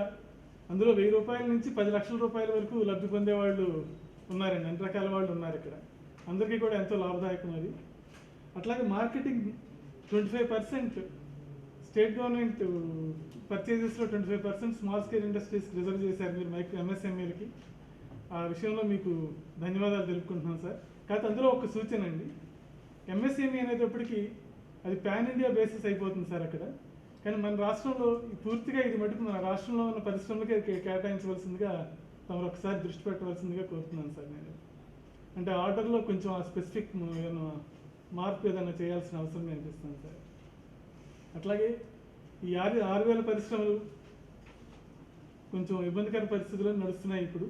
అందులో 1,000 రూపాయల నుంచి 10 లక్షల రూపాయల వరకు లబ్ధి పొందే వాళ్ళు ఉన్నారండి. అన్ని రకాల వాళ్ళు ఉన్నారు ఇక్కడ. అందరికీ కూడా ఎంతో లాభదాయకం అది. అట్లాగే మార్కెటింగ్ 25% స్టేట్ గవర్నమెంట్ పర్చేజెస్లో 25% స్మాల్ స్కేల్ ఇండస్ట్రీస్కి రిజర్వ్ చేశారు మీరు MSMEలకి. ఆ విషయంలో మీకు ధన్యవాదాలు తెలుపుకుంటున్నాను సార్. కాకపోతే అందులో ఒక సూచన అండి, MSME అనేటప్పటికీ అది పాన్ ఇండియా బేసిస్ అయిపోతుంది సార్ అక్కడ. కానీ మన రాష్ట్రంలో పూర్తిగా ఇది మటుకు మన రాష్ట్రంలో ఉన్న పరిశ్రమలకే కేటాయించవలసిందిగా తమరు ఒకసారి దృష్టి పెట్టవలసిందిగా కోరుతున్నాను సార్. నేను అంటే ఆర్డర్లో కొంచెం ఆ స్పెసిఫిక్ మార్పు ఏదైనా చేయాల్సిన అవసరం అనిపిస్తుంది సార్. అట్లాగే ఈ 6,000 పరిశ్రమలు కొంచెం ఇబ్బందికర పరిస్థితుల్లో నడుస్తున్నాయి. ఇప్పుడు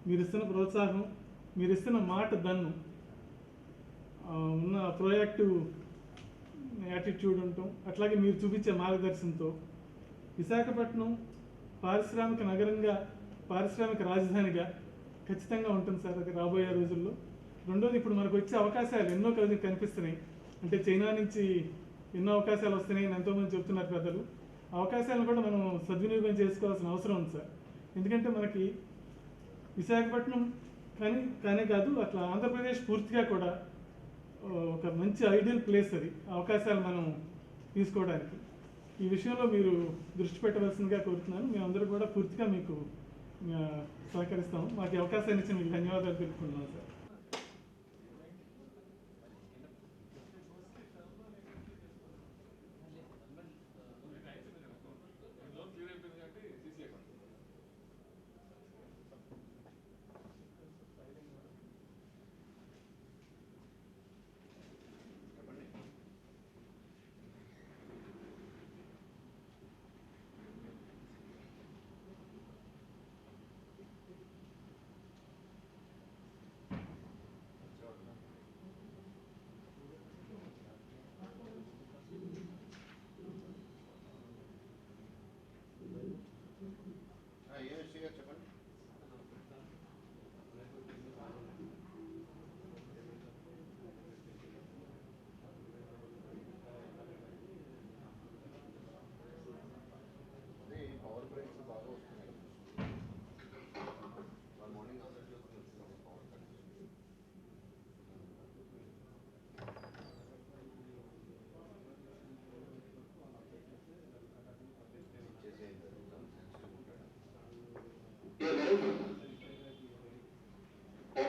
మీరు ఇస్తున్న ప్రోత్సాహం, మీరు ఇస్తున్న మాట దన్ను, ఉన్న ప్రోయాక్టివ్ యాటిట్యూడ్ ఉండటం, అట్లాగే మీరు చూపించే మార్గదర్శనంతో విశాఖపట్నం పారిశ్రామిక నగరంగా, పారిశ్రామిక రాజధానిగా ఖచ్చితంగా ఉంటుంది సార్ అది రాబోయే రోజుల్లో. రెండోది, ఇప్పుడు మనకు వచ్చే అవకాశాలు ఎన్నో కనిపిస్తున్నాయి. అంటే చైనా నుంచి ఎన్నో అవకాశాలు వస్తున్నాయని ఎంతోమంది చెప్తున్నారు పెద్దలు. అవకాశాలను కూడా మనం సద్వినియోగం చేసుకోవాల్సిన అవసరం ఉంది సార్. ఎందుకంటే మనకి విశాఖపట్నం కానే కాదు, అట్లా ఆంధ్రప్రదేశ్ పూర్తిగా కూడా ఒక మంచి ఐడియల్ ప్లేస్ అది, అవకాశాలు మనం తీసుకోవడానికి. ఈ విషయంలో మీరు దృష్టి పెట్టవలసిందిగా కోరుతున్నాను. మేమందరూ కూడా పూర్తిగా మీకు సహకరిస్తాము. మాకు అవకాశాన్ని ఇచ్చిన మీకు ధన్యవాదాలు తెలుపుకుంటున్నాను sir.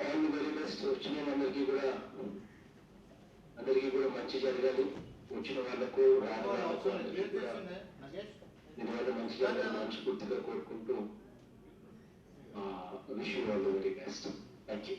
All the very best. వచ్చిన అందరికీ కూడా మంచి జరగాలి. వచ్చిన వాళ్ళకు దీనివల్ల మంచి జరగాలి మనస్ఫూర్తిగా కోరుకుంటూ wish you all the very best. Thank you.